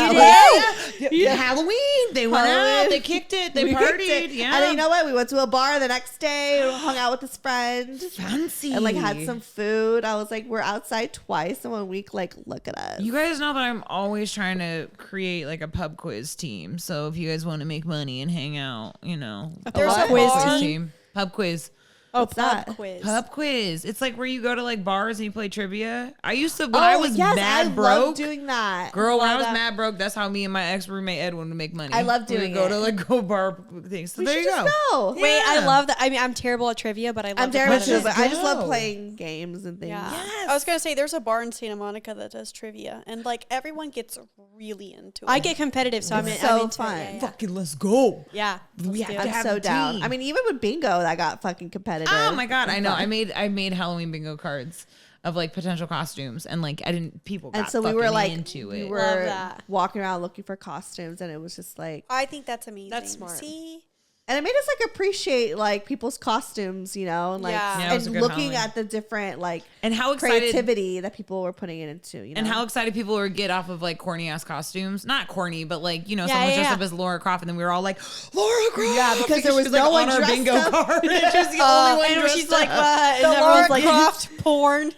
Yeah, Halloween. They went out. Halloween. They kicked it. They partied. Yeah. And then you know what? We went to a bar the next day, hung out with his friend. Fancy. And like had some food. I was like, we're outside twice in 1 week. Like, look at us. You guys know that I'm always trying to create like a pub quiz team. So if you guys want to make money and hang out, There's What? a quiz bar. team? Pub quiz. Oh, What's pub that? quiz. Pub quiz. It's like where you go to like bars and you play trivia. I used to when I was yes, mad I broke. love doing that. Girl, when I Love was that. mad broke, that's how me and my ex roommate Edwin would make money. I love We would doing go it. to like go bar things. So We there should you just go. go. Wait, I Yeah. love that. I mean, I'm terrible at trivia, but I love I'm the terrible fun too, of it. but I just love go. playing games and things. Yeah. I was gonna say there's a bar in Santa Monica that does trivia, and like everyone gets really into it. I get competitive, so I'm It's I'm so into fun. it. Yeah, Fucking let's go. yeah. We Let's do have it. to I'm have so a down. team. I mean, even with bingo, that got fucking competitive. Oh my god, I know. I made Halloween bingo cards of like potential costumes, and like people got And so we were fucking like, into we it. were Love that. walking around looking for costumes, and it was just like, I think that's amazing. That's smart. See, and it made us like appreciate like people's costumes, and like Yeah. Yeah, it was and a good looking Halloween. at the different like And how excited creativity that people were putting it into, and how excited people would get off of like corny ass costumes. Not corny, but like, someone yeah, dressed yeah. up as Laura Croft and then we were all like, Laura Croft. Yeah, because there she was no like, one on our dressed bingo up. card. And she was the only one And dressed she's like, up. what? the And Laura everyone's like, Croft porn.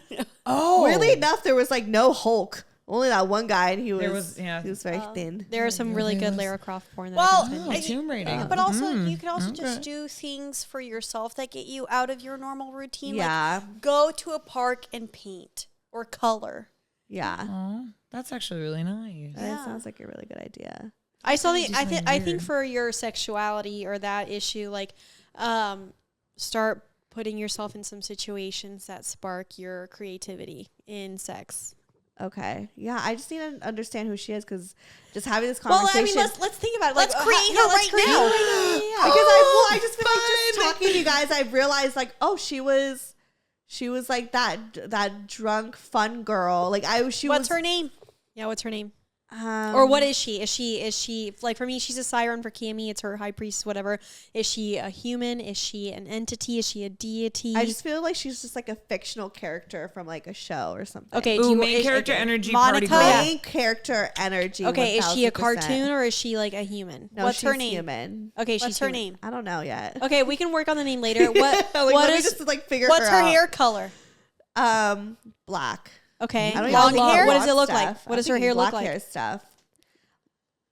Oh. weirdly enough, there was like no Hulk, only that one guy, and he was yeah. he was very thin. there are some really good was- Lara Croft porn. That Well, I can Oh, find. Tomb Raider. But also, Mm, you can also okay. just do things for yourself that get you out of your normal routine. Yeah, Like go to a park and paint or color. yeah. Oh, that's actually really nice. That Yeah. sounds like a really good idea. I saw the. just I think. like I think weird. for your sexuality or that issue, like, start putting yourself in some situations that spark your creativity in sex. Okay, yeah. I just need to understand who she is because just having this Well, conversation. I mean, let's think about it. Let's Like, create yeah, her let's right create now. her right now. Yeah. because I just feel like just talking to you guys, I realized like, oh, she was like that drunk fun girl. Like she What's was her name? Yeah, what's her name? Um, Or what is she? Is she like for me? She's a siren. For Cammy, it's her high priest. Whatever. Is she a human? Is she an entity? Is she a deity? I just feel like she's just like a fictional character from like a show or something. okay. Ooh, do you, main character energy Monica? party girl. Main character energy. Okay, is she a 1000%. cartoon or is she like a human? No, What's her she's name? Human. Okay, What's she's her human. name? I don't know yet. Okay, we can work on the name later. What? Like, what let me is? just like figure What's her out. hair color? Black. Okay. I don't Long even know hair. What does blonde it look stuff. like? What I'm does her thinking hair look black like? hair stuff.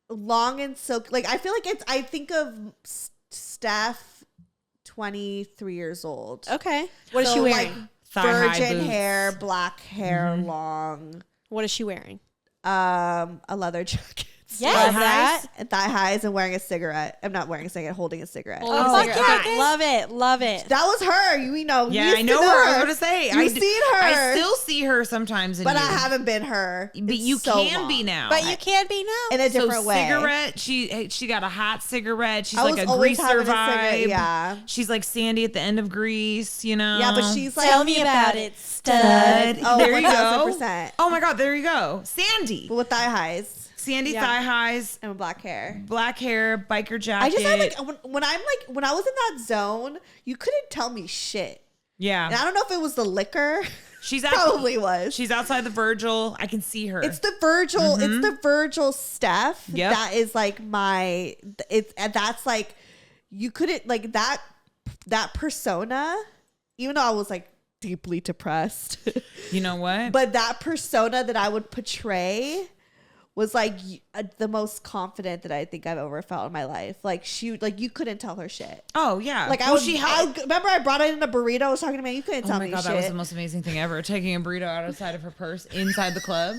Long and silk. Like I feel like it's. I think of Steph, 23 years old. Okay. What is So, she like, wearing? Thigh-high Virgin boots. hair, black hair, long. What is she wearing? A leather jacket. Yes. Love Thigh that. highs? and thigh highs and wearing a cigarette. I'm not wearing a cigarette, holding a cigarette. Holding Oh, a cigarette. fuck yeah, Okay, okay. love it. Love it. That was her. You know. you Yeah, used I to know her. I was gonna say You've d- seen her. I still see her sometimes. In but you. I haven't been her. But in you so can long. be now. But you can be now. in a different so way. cigarette. She got a hot cigarette. She's I like was a always greaser having a cigarette, vibe. yeah. She's like Sandy at the end of Grease. You know. Yeah, but she's like, Tell me about it, stud. Oh, there you go. 1000%. Oh my God, there you go. Sandy. But with thigh highs Sandy Yeah. thigh highs, and with black hair. black hair, biker jacket. I just had like when I'm like when I was in that zone, you couldn't tell me shit. And yeah. I don't know if it was the liquor. She's out, Probably was. She's outside the Virgil. I can see her. It's the Virgil. It's the Virgil Steph. Yep. That is like my. It's and that's like you couldn't like that persona. Even though I was like deeply depressed, You know what? but that persona that I would portray was like the most confident that I think I've ever felt in my life. Like you couldn't tell her shit. oh yeah. Like Well, I remember I brought it in a burrito. I was talking to me. You couldn't Oh tell my me God, shit. that was the most amazing thing ever. Taking a burrito outside of her purse inside the club.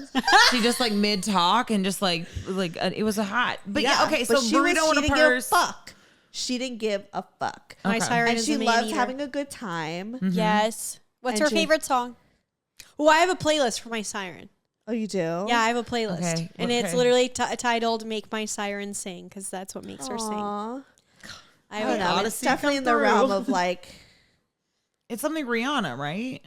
She just like mid talk and just like it was a hot. But yeah, okay, so but she burrito in a didn't give purse. fuck. She didn't give a fuck. My Okay. siren And is she a man loves eater. having a good time. Yes. What's And her she- favorite song? Oh, I have a playlist for my siren. Oh, you do? Yeah, I have a playlist, Okay, and it's okay. literally titled "Make My Siren Sing" because that's what makes her sing. Aw. I I have don't a know. It's Odyssey definitely come in the through. realm of like. It's something Rihanna, right?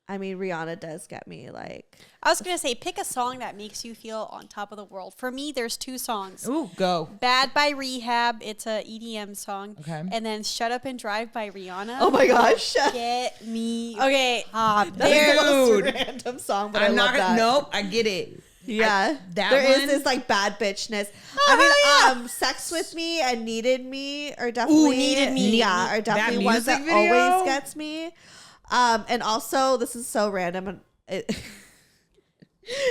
I mean, Rihanna does get me like. I was going to say, pick a song that makes you feel on top of the world. For me, there's two songs. Ooh, go. Bad by Rehab. It's a EDM song. Okay. And then Shut Up and Drive by Rihanna. Oh my gosh. Get me Okay, up. That is the most Dude. random song, but I'm I not love gonna. that. Nope, I get it. Yeah, that there is one- this like bad bitchness. Oh, I mean, "Sex with Me" and "Needed Me" are definitely Needed Me. Yeah, are definitely ones that music video? always gets me. And also, this is so random. And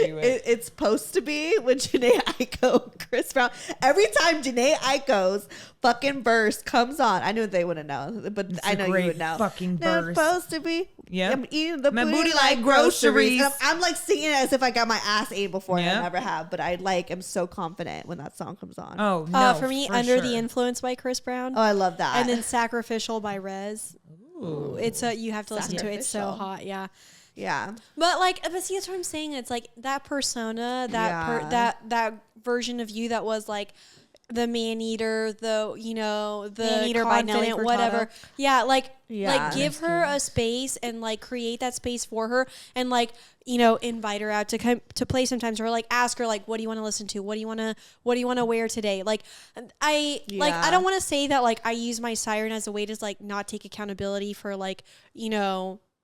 Do it. it's supposed to be with Janae Aiko, Chris Brown. Every time Janae Aiko's fucking verse comes on, I knew they wouldn't know, but I a know you great would know. fucking They're verse. supposed to be. Yep. I'm eating the My booty, booty like like groceries. groceries. And I'm like singing it as if I got my ass ate before, and I Yep. never have. But I like am so confident when that song comes on. Oh no. for me, "Under the sure. Influence" by Chris Brown, Oh, I love that. and then "Sacrificial" by Rez. Ooh. It's a you have to listen to it. It's so Sacrificial. hot, yeah. yeah, But like, but see, that's what I'm saying. It's like that persona, Yeah. that version of you that was like the man eater, the the Man Eater by Nelly confident, Furtado. whatever. Yeah, like Yeah. give her a space and like create that space for her and like invite her out to come to play sometimes or like ask her like what do you want to listen to, what do you want to wear today, like I Yeah. don't want to say that like I use my siren as a way to like not take accountability for like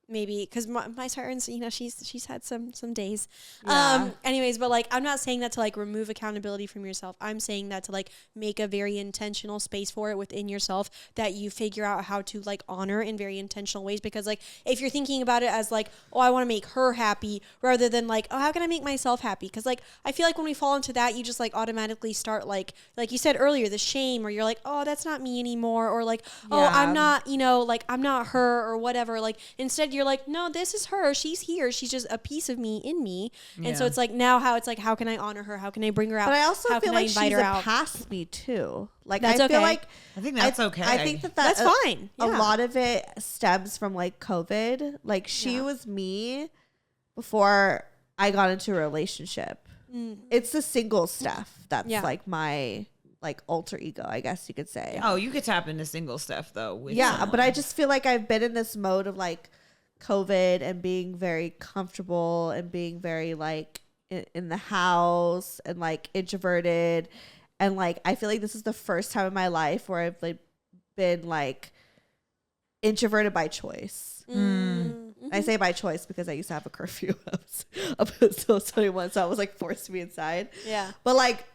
maybe because my sirens she's had some days Yeah. anyways, but like I'm not saying that to like remove accountability from yourself. I'm saying that to like make a very intentional space for it within yourself that you figure out how to like honor in very intentional ways, because like if you're thinking about it as like, oh, I want to make her happy rather than like, oh, how can I make myself happy, because like I feel like when we fall into that you just like automatically start like you said earlier, the shame, or you're like, oh, that's not me anymore, or like, oh, Yeah. I'm not like I'm not her or whatever. Like instead you're like, no, this is her, she's here, she's just a piece of me in me. And so Yeah. it's like now how it's like, how can I honor her, how can I bring her out, but I also how feel can like I invite she's her a out? past me too. Like That's I feel okay. like I think that's okay. I think that That's fine. A Yeah. lot of it stems from like COVID. Like she Yeah. was me before I got into a relationship. It's the single stuff that's Yeah. like my like alter ego, I guess you could say. Oh, you could tap into single stuff though. With Yeah, someone. but I just feel like I've been in this mode of like COVID and being very comfortable and being very like in the house and like introverted, and like I feel like this is the first time in my life where I've like been like introverted by choice. I say by choice because I used to have a curfew up until 21, so I was like forced to be inside. Yeah. But like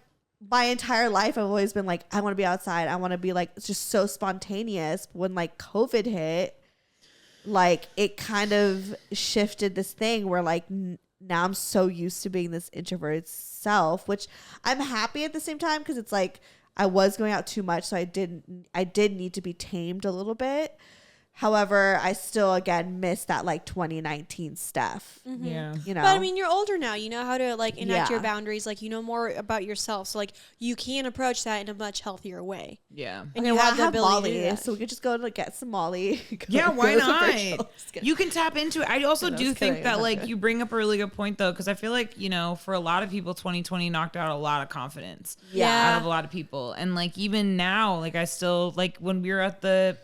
my entire life, I've always been like, I want to be outside. I want to be like, it's just so spontaneous. When like COVID hit, like it kind of shifted this thing where like now I'm so used to being this introverted self, which I'm happy at the same time because it's like I was going out too much, so I did need to be tamed a little bit. However, I still again miss that like 2019 Steph. Yeah. You know, But I mean, you're older now. You know how to like enact your Yeah. boundaries. Like you know more about yourself. So like you can approach that in a much healthier way. Yeah. And okay, you well, have I the ability to do Molly, that. so we could just go to get some Molly. Yeah, Go why to the not? virtual. Just kidding. You can tap into it. I also No, do just think kidding. that I'm like not you bring up a really good point though, because I feel like, you know, for a lot of people, 2020 knocked out a lot of confidence Yeah. out of a lot of people. And like even now, like I still like when we were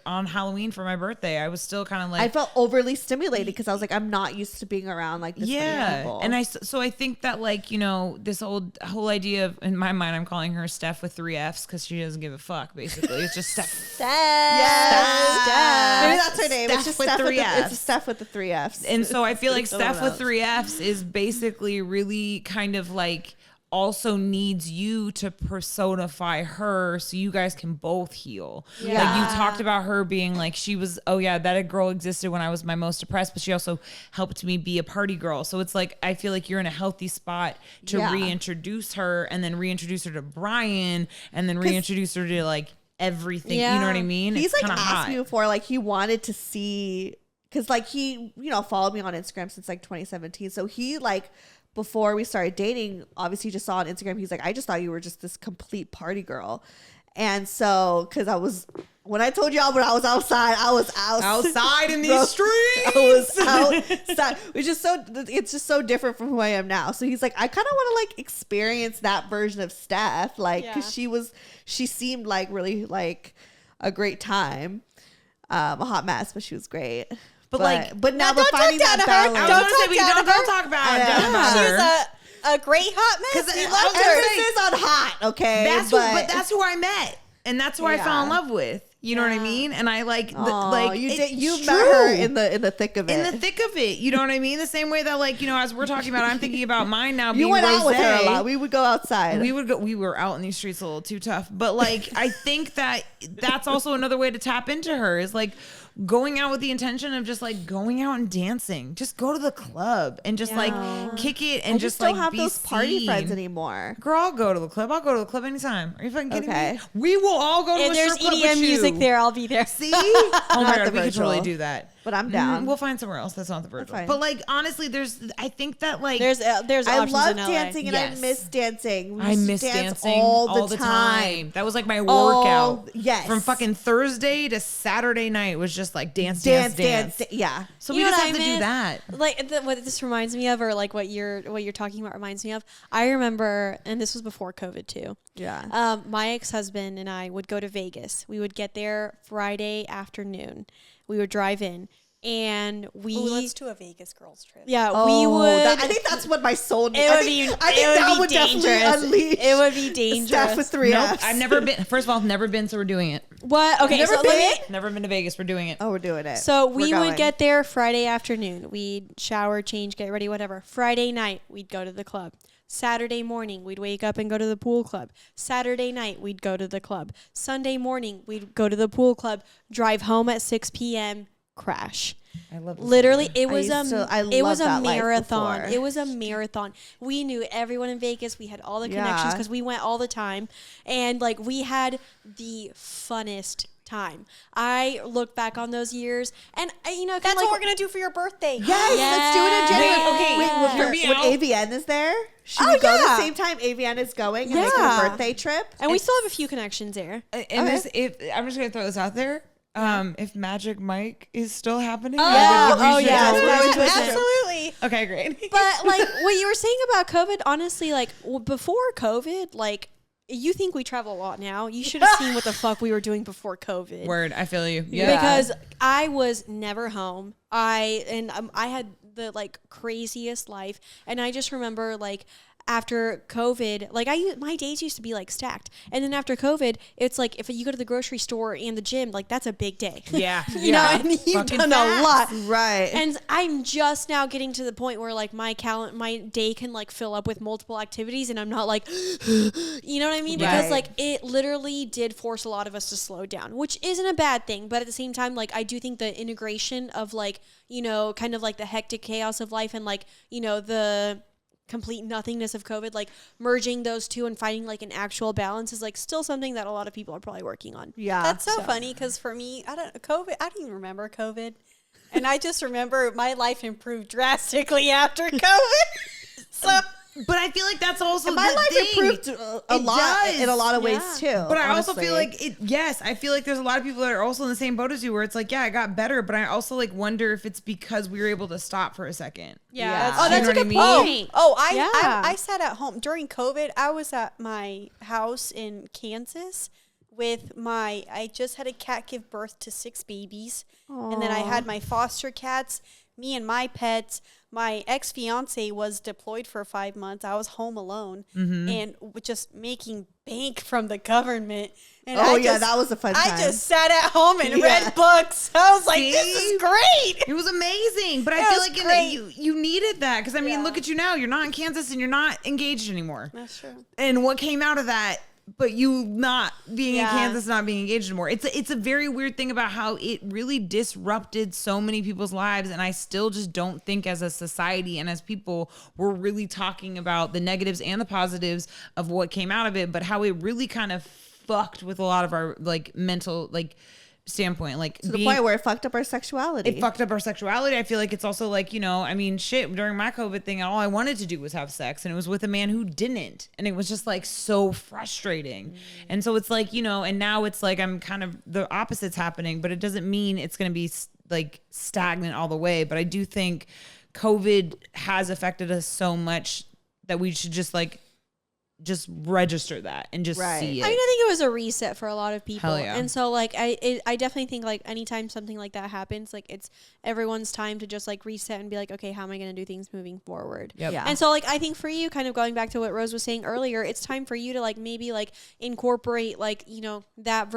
on Halloween for my birthday, I was still kind of like I felt overly stimulated because I was like, I'm not used to being around like this many people. and so I think that like, you know, this whole idea of, in my mind, I'm calling her Steph with 3 F's because she doesn't give a fuck. Basically, it's just Steph. yes, maybe that's her name. Steph It's just with Steph with 3 it's Fs. Steph with the 3 Fs. And so I feel like Someone Steph with else. 3 Fs is basically really kind of like also needs you to personify her so you guys can both heal. Like you talked about her being like, she was, oh yeah, that girl existed when I was my most depressed, but she also helped me be a party girl. So it's like, I feel like you're in a healthy spot to Yeah. reintroduce her and then reintroduce her to Brian and then reintroduce her to like everything. You know what I mean? He's It's like kinda asked hot. me before, like he wanted to see, because like he, you know, followed me on Instagram since like 2017. So he like, before we started dating, obviously just saw on Instagram, he's like, I just thought you were just this complete party girl. And so, because when I told y'all when I was outside, I was outside in Bro, these streets. I was outside, which is it's just so different from who I am now. So he's like, I kind of want to like experience that version of Steph, like, because she seemed like really like a great time, a hot mess, but she was great. But now don't talk finding down that to her. balance. I was Don't gonna say, talk we down don't to her. talk about I know. down about She her. was a great hot mess. 'Cause We I loved was gonna her. Emphasis on hot, okay? That's who I met, and that's who I fell in Yeah. love with. You know what I mean? And I like Aw, like you it's met true. her in the thick of it. in the thick of it. You know what I mean? The same way that like, you know, as we're talking about, I'm thinking about mine now. you being went out with her a Rosé. lot. We would go outside. We would go. We were out in these streets a little too tough, but like I think that that's also another way to tap into her is like going out with the intention of just like going out and dancing. Just go to the club and just like kick it and I just don't like have be those party seen. friends anymore. Girl, I'll go to the club. I'll go to the club anytime. Are you fucking kidding Okay. me? We will all go to If a there's strip club EDM with music you. there, I'll be there. See? Oh my Not god, the we could totally virtual. do that. But I'm down. We'll find somewhere else that's not the virtual. fine. But like honestly, I think that like There's I options love in LA. dancing and Yes. I miss dancing. We I used to miss dance dancing all the time. That was like my workout. Yes. From fucking Thursday to Saturday night was just like dance. Yeah. So You we know just what have I to do miss? that. Like what this reminds me of, or like what you're talking about reminds me of. I remember, and this was before COVID too. Yeah. My ex-husband and I would go to Vegas. We would get there Friday afternoon. We would drive in, and we let's do a Vegas girls trip. we Oh, would. I think that's what my soul needs. it I would think, be. I think it would that be would definitely dangerous. unleash It would be dangerous. Steph with 3 Nope, Fs. I've never been. First of all, I've never been, so we're doing it. What? Okay, Never so been? let me. Never been to Vegas. We're doing it. Oh, we're doing it. So We're we going. would get there Friday afternoon. We'd shower, change, get ready, whatever. Friday night, we'd go to the club. Saturday morning, we'd wake up and go to the pool club. Saturday night, we'd go to the club. Sunday morning, we'd go to the pool club, drive home at 6 p.m., crash. I love this Literally, idea. it was I it was loved a that life marathon. before. It was a marathon. We knew everyone in Vegas. We had all the connections Yeah. because we went all the time, and like we had the funnest time. I look back on those years, and you know, That's like, what we're gonna do for your birthday. Yes, let's do it in January. Wait, okay, Wait, hear me when out. AVN is there, should Oh, we go yeah. the same time AVN is going and make it Yeah. a birthday trip? And we still have a few connections there. And this, if I'm just gonna throw this out there, if Magic Mike is still happening, Yeah. we Oh, should yeah. go. That's what I was thinking. Absolutely. Okay, great. But like what you were saying about COVID, honestly, like before COVID, like you think we travel a lot now. You should have seen what the fuck we were doing before COVID. Word, I feel you. Yeah. Because I was never home. I had the like craziest life, and I just remember like after COVID, like my days used to be like stacked, and then after COVID, it's like if you go to the grocery store and the gym, like that's a big day. Yeah. you know, and you've Fucking done a lot. Right. And I'm just now getting to the point where like my day can like fill up with multiple activities, and I'm not like, you know what I mean? Because Right. like it literally did force a lot of us to slow down, which isn't a bad thing. But at the same time, like I do think the integration of like, you know, kind of like the hectic chaos of life and like, you know, the complete nothingness of COVID, like merging those two and finding like an actual balance is like still something that a lot of people are probably working on. Yeah. That's so funny because for me, I don't even remember COVID. And I just remember my life improved drastically after COVID. So But I feel like that's also my the life thing. improved a It lot does. in a lot of ways too. But I also feel honestly. like I feel like there's a lot of people that are also in the same boat as you where it's like, yeah, I got better, but I also like wonder if it's because we were able to stop for a second. Yeah. Oh, You that's know a what I good mean? point. Oh, I Yeah. sat at home during COVID. I was at my house in Kansas with I just had a cat give birth to 6 babies. And then I had my foster cats, me and my pets. My ex-fiance was deployed for 5 months. I was home alone and just making bank from the government. And that was a fun time. I just sat at home and Yeah. read books. I was like, this See? is great. It was amazing, but It I feel was like great. you needed that because I mean, Yeah. look at you now. You're not in Kansas and you're not engaged anymore. That's true. And what came out of that? But you not being in Yeah. Kansas, not being engaged anymore. It's a very weird thing about how it really disrupted so many people's lives, and I still just don't think as a society and as people we're really talking about the negatives and the positives of what came out of it, but how it really kind of fucked with a lot of our like mental like standpoint, like to the point where it fucked up our sexuality. it fucked up our sexuality. I feel like it's also like, you know, I mean, shit, during my COVID thing, all I wanted to do was have sex, and it was with a man who didn't. And it was just like so frustrating. And so it's like, you know, and now it's like I'm kind of the opposite's happening, but it doesn't mean it's going to be like stagnant all the way. But I do think COVID has affected us so much that we should just register that and just Right. see it. I mean, I think it was a reset for a lot of people, Hell yeah. and so like I definitely think like anytime something like that happens, like it's everyone's time to just like reset and be like, okay, how am I going to do things moving forward? Yep. Yeah. And so like I think for you, kind of going back to what Rose was saying earlier, it's time for you to like maybe like incorporate like, you know, that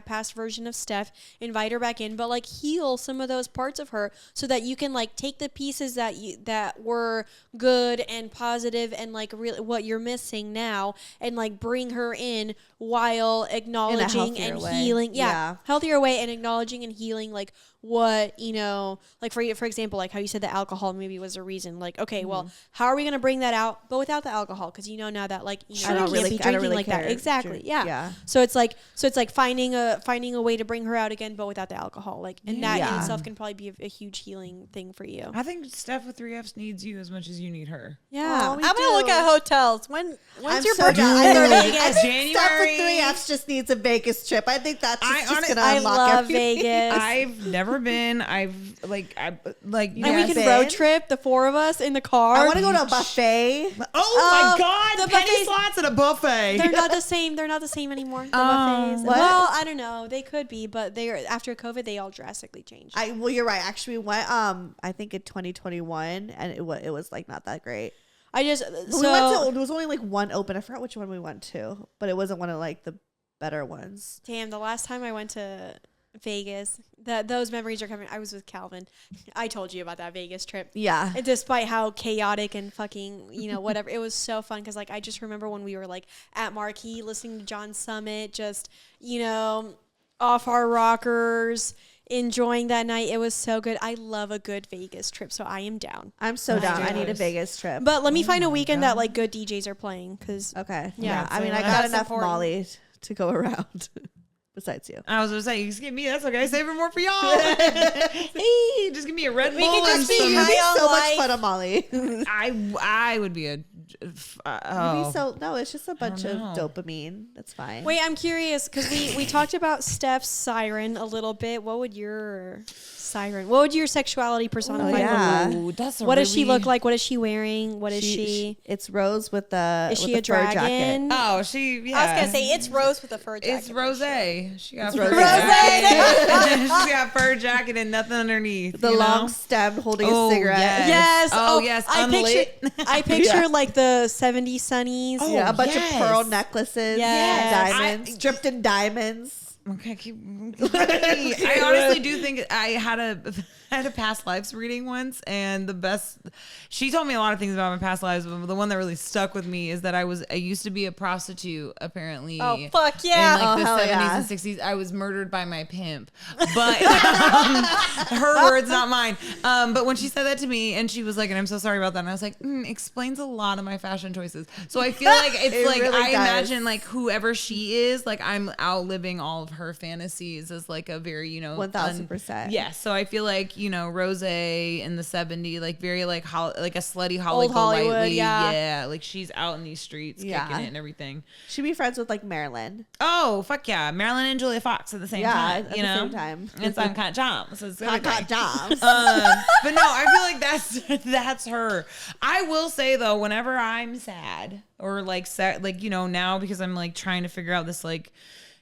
past version of Steph, invite her back in, but like heal some of those parts of her so that you can like take the pieces that were good and positive and like really what you're missing now and like bring her in while acknowledging healthier and way. healing. Yeah. Healthier way and acknowledging and healing like what, you know, like for example, like how you said the alcohol maybe was a reason. Like, okay, well, how are we going to bring that out, but without the alcohol? Because you know now that like you I know, don't you really- can't be I don't drinking really like that. care. Exactly. Yeah. Yeah. So it's like finding a way to bring her out again, but without the alcohol. Like, and that in Yeah. itself can probably be a huge healing thing for you. I think Steph with 3Fs needs you as much as you need her. Yeah. Oh, we I'm gonna look do. at hotels. When's I'm your so birthday? down. I I know think Vegas. Steph January. with 3Fs just needs a Vegas trip. I think that's just gonna I unlock love everything. Vegas. I've never been. I've like and we Yeah. can Been? road trip, the four of us in the car. I want to go to a buffet. Oh my God! the Penny buffets- slots at a buffet. They're not the same. They're not the same anymore. The buffets. what? Well, I don't know. They could be, but they are after COVID. They all drastically changed. Well, you're right. Actually, we went. I think in 2021, and it was like not that great. I just We went so to. There was only like one open. I forgot which one we went to, but it wasn't one of like the better ones. damn. The last time I went to Vegas, those memories are coming. I was with Calvin. I told you about that Vegas trip. Yeah. And despite how chaotic and fucking, you know, whatever, it was so fun because, like, I just remember when we were, like, at Marquee listening to John Summit, just, you know, off our rockers, enjoying that night. It was so good. I love a good Vegas trip, so I am down. I'm so down. I need a jealous. Vegas trip. But let me find a weekend that, like, good DJs are playing because Okay. Yeah. Yeah. I mean, So I got that's enough important. Molly to go around. Besides you. I was gonna say, you just give me. That's okay. Save it more for y'all. Hey, just give me a Red Bull. could just and be some- high It'd be on so much life. fun on Molly. It'd I would be a. Oh. be so no. It's just a bunch of know. dopamine. That's fine. Wait, I'm curious because we talked about Steph's siren a little bit. What would your siren? What would your sexuality personified yeah. look like? Ooh, that's a What does she really- look like? What is she wearing? What is she? It's Rose with the. Is with she the a fur jacket. dragon? Oh, she. Yeah. I was gonna say it's Rose with a fur jacket. It's Rose. She got It's fur Rosé. jacket. She's got fur jacket and nothing underneath. The you long know? stem holding Oh, a cigarette. yes. Yes. Oh, yes, I unlit. picture Yeah. like the 70s sunnies. Oh, Yeah, a bunch yes. of pearl necklaces. Yes. Diamonds. Dripped in diamonds. Okay, I honestly do think I had a past lives reading once, and the best. She told me a lot of things about my past lives, but the one that really stuck with me is that I used to be a prostitute. Apparently, Oh, fuck yeah. In like the hell 70s yeah. and 60s, I was murdered by my pimp, but her words, not mine. But when she said that to me, and she was like, "And I'm so sorry about that," and I was like, "Explains a lot of my fashion choices." So I feel like it's It like really I does. imagine like whoever she is, like I'm outliving all of her fantasies as like a very 1000%. Yeah, so I feel like Rose in the '70s, like very like like a slutty Holly Old Hollywood, Golightly. yeah. Like she's out in these streets Yeah. kicking it and everything. She'd be friends with like Marilyn. Oh fuck yeah, Marilyn and Julia Fox at the same Yeah, time. at you the know, same time. it's uncut jams. So it's Hot everything. jobs. But no, I feel like that's her. I will say though, whenever I'm sad or like sad, like now because I'm like trying to figure out this like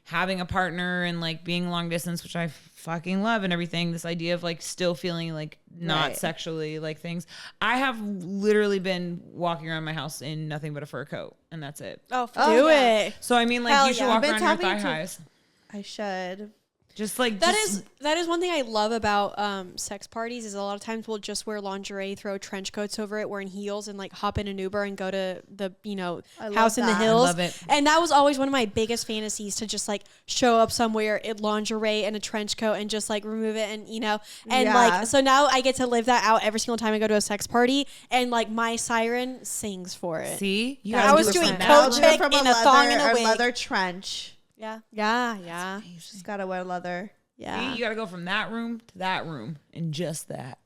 having a partner and like being long distance, which I fucking love and everything. This idea of like still feeling like not Right. sexually like things. I have literally been walking around my house in nothing but a fur coat, and that's it. Oh, Do yeah. it. So I mean, like Hell you should yeah. walk I've been around your talking thigh to- highs. I should. Just like That is one thing I love about sex parties is a lot of times we'll just wear lingerie, throw trench coats over it, wearing heels, and like hop in an Uber and go to the I love house in the that. I hills. love it. And that was always one of my biggest fantasies to just like show up somewhere in lingerie and a trench coat and just like remove it and and Yeah. like so now I get to live that out every single time I go to a sex party and like my siren sings for it. see, you I gotta was do it doing from coat now. I'll do check it from in a thong and a wig. leather trench. Yeah. Yeah. Just gotta wear leather. Yeah. See, you gotta go from that room to that room and just that.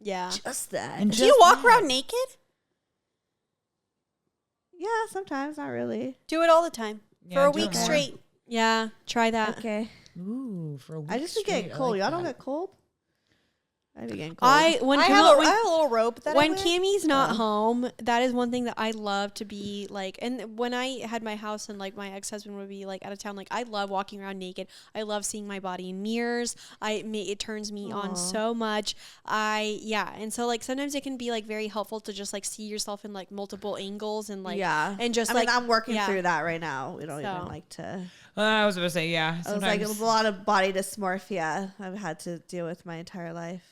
Yeah. Just that. And Do you walk around naked? Yeah, sometimes not really. Do it all the time. Yeah, For a do it week more. straight. Yeah. Try that. Okay. Ooh, for a week I just be getting straight, I cold. like Y'all don't that. get cold? I be getting cold. When I Camilla- have when- a little rope that when I wear. Cammy's not home, that is one thing that I love to be like. And when I had my house and like my ex-husband would be like out of town, like I love walking around naked. I love seeing my body in mirrors. It turns me on so much. And so like sometimes it can be like very helpful to just like see yourself in like multiple angles and like and just I like mean, I'm working yeah. through that right now. We don't So. even like to. I was gonna say yeah. I was like Sometimes a lot of body dysmorphia I've had to deal with my entire life.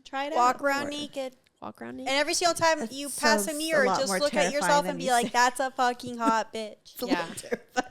try it Walk out. around naked. Walk around And naked. every single time That you pass a sounds mirror, a lot just more look at terrifying yourself than and be you like, say. that's a fucking hot bitch. It's a Yeah. little terrifying.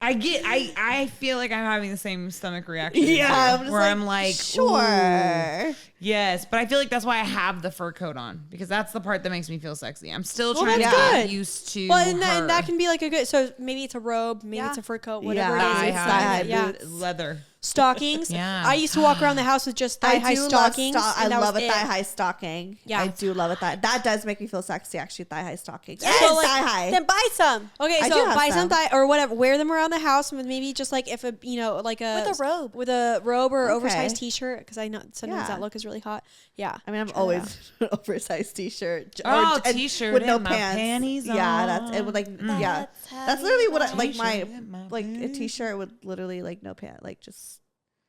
I feel like I'm having the same stomach reaction. Yeah, too, I'm just where like, I'm like, sure. ooh. Yes, but I feel like that's why I have the fur coat on because that's the part that makes me feel sexy. I'm still trying to that's get good. used to. Well, and her. that can be like a good. So maybe it's a robe, maybe Yeah. it's a fur coat, whatever Yeah. it is. thigh it's high, like- yeah. boots. leather. Stockings. Yeah. I used to walk around the house with just thigh high stockings. I and that love was a it. thigh high stocking. Yeah. I do love it. That does make me feel sexy. Actually, thigh high stockings. Yes! So, thigh high. Then buy some. Okay, I so do have buy some some. thigh or whatever. Wear them around the house with maybe just like if a like a With a robe. with a robe or Okay. oversized T-shirt because I know sometimes Yeah. that look is really hot. Yeah, I mean, I'm Try it always out. an oversized t-shirt. Oh, and t-shirt with no and my pants. panties Yeah, on. that's it. Would like yeah, that's literally what I, like my like a t-shirt with literally like no pants, like just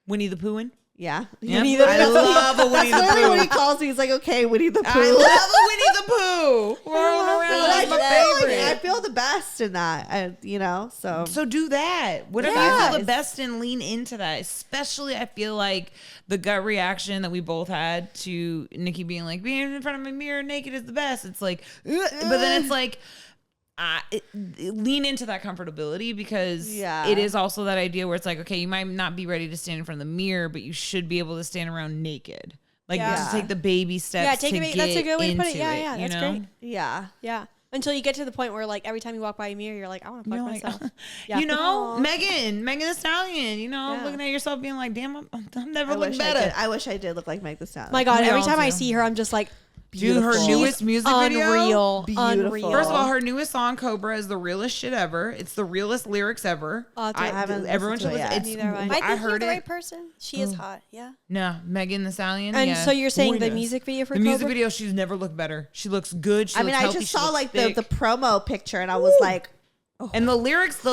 Winnie the Poohin'. yeah. Yeah. Winnie the I Pooh. love a Winnie the That's literally Pooh. what he calls me. He's like, okay, Winnie the Pooh. I love a Winnie the Pooh. Rolling But around I is my just feel like I favorite. feel the best in that, so So do that. Whatever you Yeah. feel the best and lean into that. Especially, I feel like the gut reaction that we both had to Nikki being like, being in front of my mirror naked is the best. It's like, ugh. But then it's like, lean into that comfortability because Yeah. it is also that idea where it's like, okay, you might not be ready to stand in front of the mirror, but you should be able to stand around naked. Like Yeah. just take the baby steps. Yeah, take to a get that's a good way to put it. into Yeah, yeah, you that's know? great. yeah. Yeah, until you get to the point where like every time you walk by a mirror, you're like, I want to fuck You're like, myself. Yeah. You know, Megan the Stallion, Yeah. looking at yourself being like, damn, I'm never I looking wish better. I wish I did look like Meg Thee Stallion. My God, We every all time I do. see her, I'm just like, Dude, her Beautiful. newest music video. unreal, Beautiful. unreal. First of all, her newest song, Cobra, is the realest shit ever. It's the realest lyrics ever. I haven't everyone listened should to it listen. yet. Neither have I. I think I you're heard the it. right person. She is hot. Yeah. No, Megan the Stallion. and yeah. so you're saying the Gorgeous. music video for The music Cobra? video, she's never looked better. She looks good. She I mean, looks I healthy, just she saw looks like thick. the promo picture, and I was like, And the lyrics,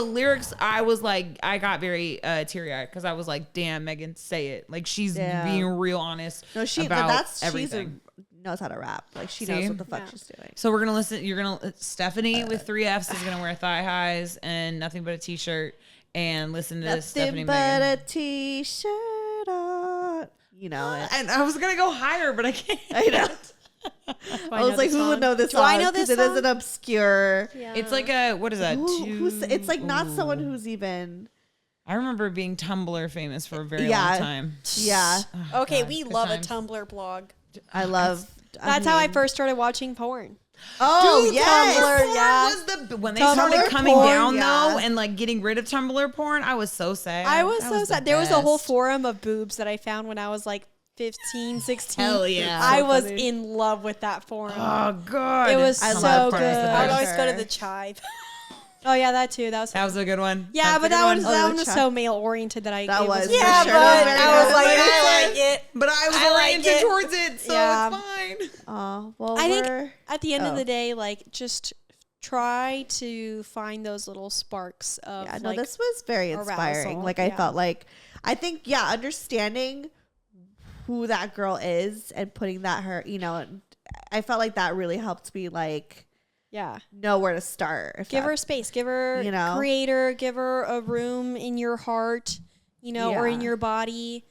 I was like, I got very teary eyed because I was like, damn, Megan, say it. Like she's Yeah. being real honest no, but about she's everything. knows how to rap. Like she See? knows what the fuck Yeah. she's doing. So we're gonna listen. Stephanie with 3 Fs is gonna wear thigh highs and nothing but a t-shirt, and listen to Stephanie Nothing but Megan. a t-shirt on. You know it. And I was gonna go higher, but I can't. I know. I was like, who would know this Do song? I know 'Cause this it is song? an obscure. Yeah. It's like a what is that? It's like not someone Ooh. who's even. I remember being Tumblr famous for a very Yeah. long time. Yeah, Oh, Okay, God, we good love times. a Tumblr blog. I love. That's how I mean- first started watching porn. Oh Dude, yes. Tumblr Tumblr, yeah. was when they Tumblr started coming porn, down yeah. though, and like getting rid of Tumblr porn. I was so sad. I was That so the sad. There was a whole best. forum of boobs that I found when I was like 15, 16. Hell yeah. I So was funny. in love with that forum. Oh god, It was I so love good. porn. I would For always go to sure. the chive. Oh yeah, that too. That was That was a good one. yeah, That's but a good that one Oh, that the one was chat. so male oriented that I That it was for Yeah, sure. but It was very I was good. like, But I like it. But I was I like oriented it. towards it, so Yeah. it's fine. Oh well, I think we're- at the end of Oh. the day, like just try to find those little sparks of yeah, no, like this was very inspiring. arousal, Like I yeah. felt like, I think understanding who that girl is and putting that her, and I felt like that really helped me like yeah. know where to start. if Give that- her space. Give her You know? creator. Give her a room in your heart, or in Yeah. your body.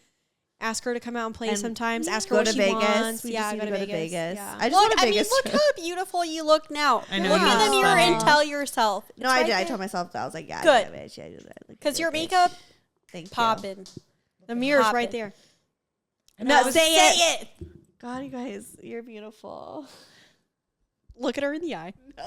Ask her to come out and play And sometimes. Ask her go what to she Vegas. wants. We Yeah, just need to go to Vegas. Yeah. I just Look, want to I mean, Vegas. look how beautiful you look now. I know Look you in the look mirror and stunning. tell yourself. No, I did. I told myself that. I was like, yeah, Good. I did, bitch. Yeah, I did that. Like, Because your bitch. makeup Thank you. popping. The mirror's Pop right it. there. No, say it. God, you guys, you're beautiful. Look at her in the eye. No,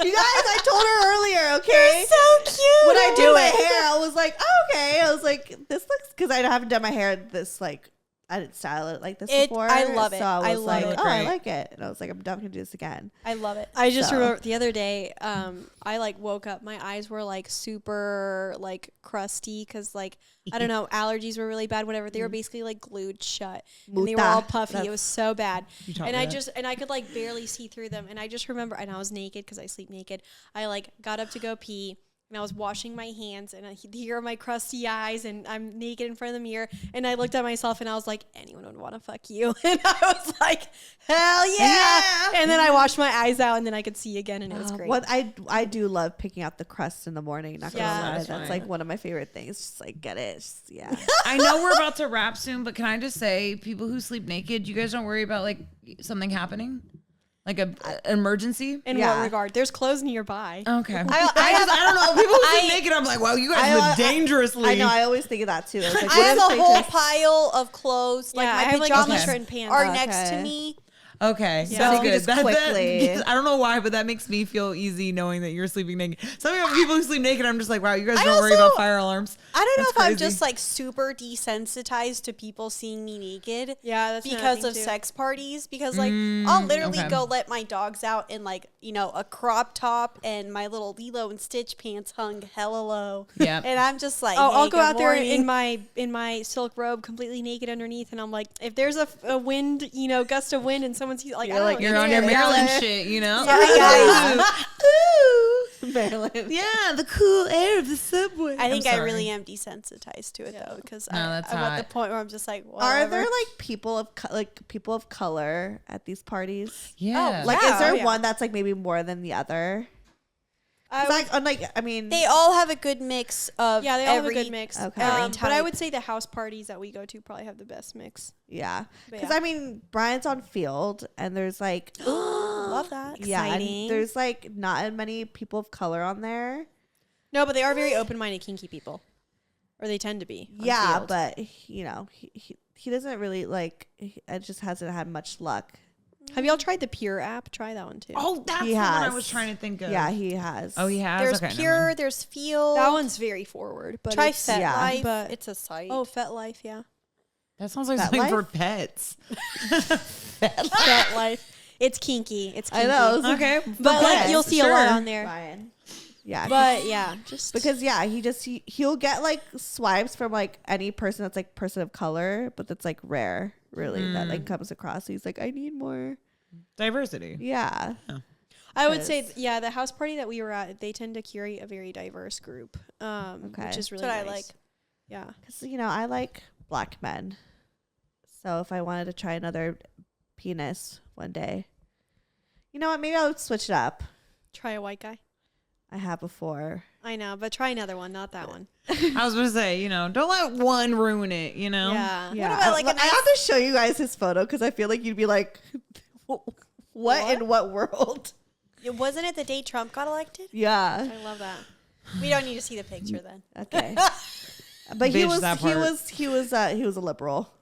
you guys, I told her earlier. Okay, So cute. when I Do did my it. hair, I was like, oh, okay. I was like, this looks, because I haven't done my hair this like, I didn't style it like this It- before. I love it. So I I was love like, it. oh, I Great. like it, and I was like, I'm definitely gonna do this again. I love it. I just So- remember the other day, I like woke up, my eyes were like super like crusty because like I don't know, allergies were really bad. Whatever, they were basically like glued shut, and they were all Muta. puffy. It That's- was so bad, You taught and me I that. just and I could like barely see through them. And I just remember, and I was naked because I sleep naked. I like got up to go pee. And I was washing my hands, and here are my crusty eyes, and I'm naked in front of the mirror. And I looked at myself, and I was like, "Anyone would want to fuck you." And I was like, "Hell yeah!" And then I washed my eyes out, and then I could see again, and it was great. What I do love picking out the crust in the morning. Not gonna Yeah. lie, That's that's fine. like one of my favorite things. Just like get it, just, yeah. I know we're about to wrap soon, but can I just say, people who sleep naked, you guys don't worry about like something happening, like an emergency. In Yeah. what regard? There's clothes nearby. Okay. I don't know. People who sleep I- naked, I'm like, wow, you guys I- live I- dangerously. I know. I always think of that too. It's like, I what have if a they whole just- pile of clothes. Like Yeah, my I have like a pajamas t-shirt and pants. are Okay. next to me. Okay, So that's you good. just quickly- I don't know why, but that makes me feel easy knowing that you're sleeping naked. Some people who sleep naked, I'm just like, wow, you guys I don't worry also- about fire alarms. I don't know That's if I'm crazy. just like super desensitized to people seeing me naked. Yeah, that's another because thing, of too. sex parties. Because like I'll literally okay. go let my dogs out in like a crop top and my little Lilo and Stitch pants hung hella low. Yep. And I'm just like, Oh, hey, I'll go good out there morning. in my silk robe, completely naked underneath, and I'm like, if there's a wind, gust of wind, and someone's like, You're I don't like, know, You're on your Maryland shit, you know? Sorry, guys. Maryland. Yeah, the cool air of the subway. I think I'm I sorry. really am desensitized to it though, because No, that's I'm at hot. the point where I'm just like, Are whatever. there like people of color at these parties? Yeah. Like, Yeah, is there oh, yeah. one that's like maybe more than the other? 'Cause, like, unlike, I mean, They all have a good mix of Yeah, they all every, have a good mix. Okay. every But I type. would say the house parties that we go to probably have the best mix. yeah, But because yeah. I mean, Brian's on Field, and there's like, love that. yeah, Exciting. and there's like not as many people of color on there. No, but they are very open-minded, kinky people, or they tend to be. on Yeah, Field. but he doesn't really like. It just hasn't had much luck. Have y'all tried the Pure app? Try that one too. Oh, that's He the one I has. was trying to think of. Yeah, he has. Oh, he has? There's Okay, never Pure, mind. there's Feel. that one's very forward. But Try it's- FetLife. yeah. But- It's a site. Oh, FetLife, yeah. That sounds like That something for life? pets. FetLife. It's kinky. It's kinky. I know. Okay. But like Okay, you'll see a lot sure. on there. Brian. Yeah, But yeah, just because he'll get like swipes from like any person that's like person of color, but that's like rare, really, that like comes across. So he's like, I need more. Diversity. Yeah, I would say, Because- yeah, the house party that we were at, they tend to curate a very diverse group, Okay. which is really That's what I nice. like. Yeah. because I like black men. So if I wanted to try another penis one day, you know what? Maybe I would switch it up. Try a white guy. I have before. I know, but try another one, not that one. I was gonna say, don't let one ruin it. Yeah. Yeah, about, like, a I have to show you guys his photo because I feel like you'd be like, what in what world? Wasn't it the day Trump got elected? Yeah. I love that. We don't need to see the picture then. Okay. But he Bitch was that he part. was a liberal.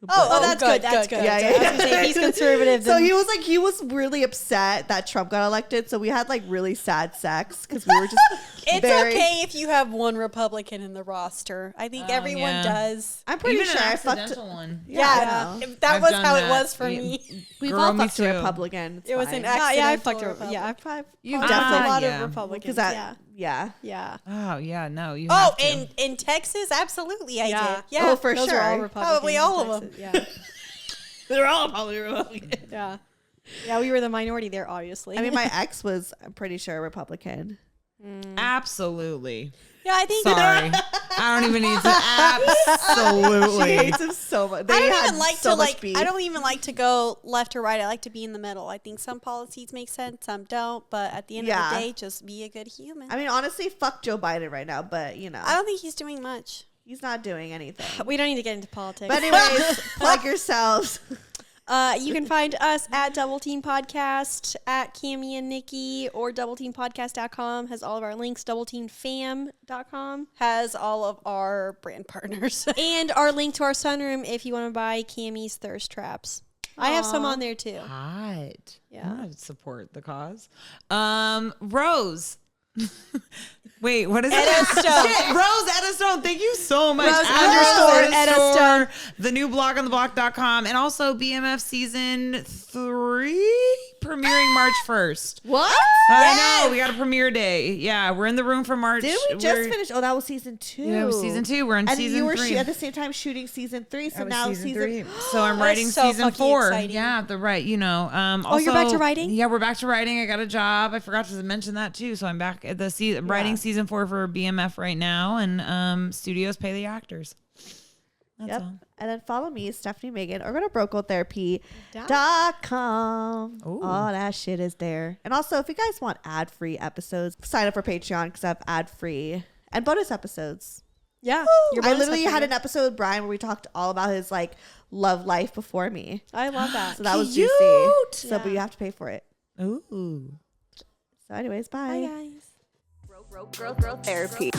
Oh, that's good. That's good. Yeah, I yeah, was gonna say, if he's conservative. So then- he was really upset that Trump got elected. So we had like really sad sex because we were just It's very. okay if you have one Republican in the roster. I think everyone yeah. does. I'm pretty Even sure an I fucked. accidental one. Yeah, I know. If that I've was done how it that. was for Yeah. me. We've Girl, all me fucked a too. Republican. It's It was fine. an yeah, I fucked accidental her. Yeah, I've You've fucked a definitely- lot yeah. of Republicans. because that. yeah. Yeah. Yeah. Oh yeah, no, you. Oh, have to. in Texas, absolutely, I Yeah. did. Yeah, Oh, for Those sure. are all Republicans. Probably in all of them. Texas. They're all probably Republican. Yeah. Yeah, we were the minority there, obviously. I mean, my ex was, I'm pretty sure, Republican. Absolutely. Yeah, I think Sorry, I don't even need to. Absolutely. She hates him so much. They I don't had even like so to much beef. I don't even like to go left or right. I like to be in the middle. I think some policies make sense, some don't. But at the end Yeah. of the day, just be a good human. I mean, honestly, fuck Joe Biden right now, but I don't think he's doing much. he's not doing anything. we don't need to get into politics. But anyways, plug yourselves. You can find us at Double Team Podcast, at Cami and Nikki, or doubleteampodcast.com has all of our links, doubleteamfam.com. Has all of our brand partners. And our link to our sunroom if you want to buy Cami's thirst traps. I have some on there too. Hot. Yeah. I support the cause. Rose. Wait, what is Etta it? Stone. Shit, Rose Eddystone. Thank you so much. Rose _Etta Eddystone. the new blog on the block.com, and also BMF season 3 premiering March 1st. What? I know, we got a premiere day. Yeah, we're in the room for March. Did we just We're- finish? Oh, that was season 2. Yeah, it was season 2. We're in And season you were 3. at the same time shooting season 3, so That was now season season 3. So I'm That's writing so season fucking 4. exciting. Yeah, Oh, you're back to writing? Yeah, we're back to writing. I got a job. I forgot to mention that too. So I'm back at the writing season 4 for BMF right now, and studios pay the actors. That's Yep. all. And then follow me, Stephanie Megan, or go to brocotherapy.com. Ooh. All that shit is there. And also, if you guys want ad-free episodes, sign up for Patreon because I have ad-free and bonus episodes. Yeah. your I bonus literally had an episode. episode with Brian where we talked all about his like love life before me. I love that. So that was Cute. juicy. So, Yeah. but you have to pay for it. Ooh. So anyways, Bye, bye. guys. Growth therapy.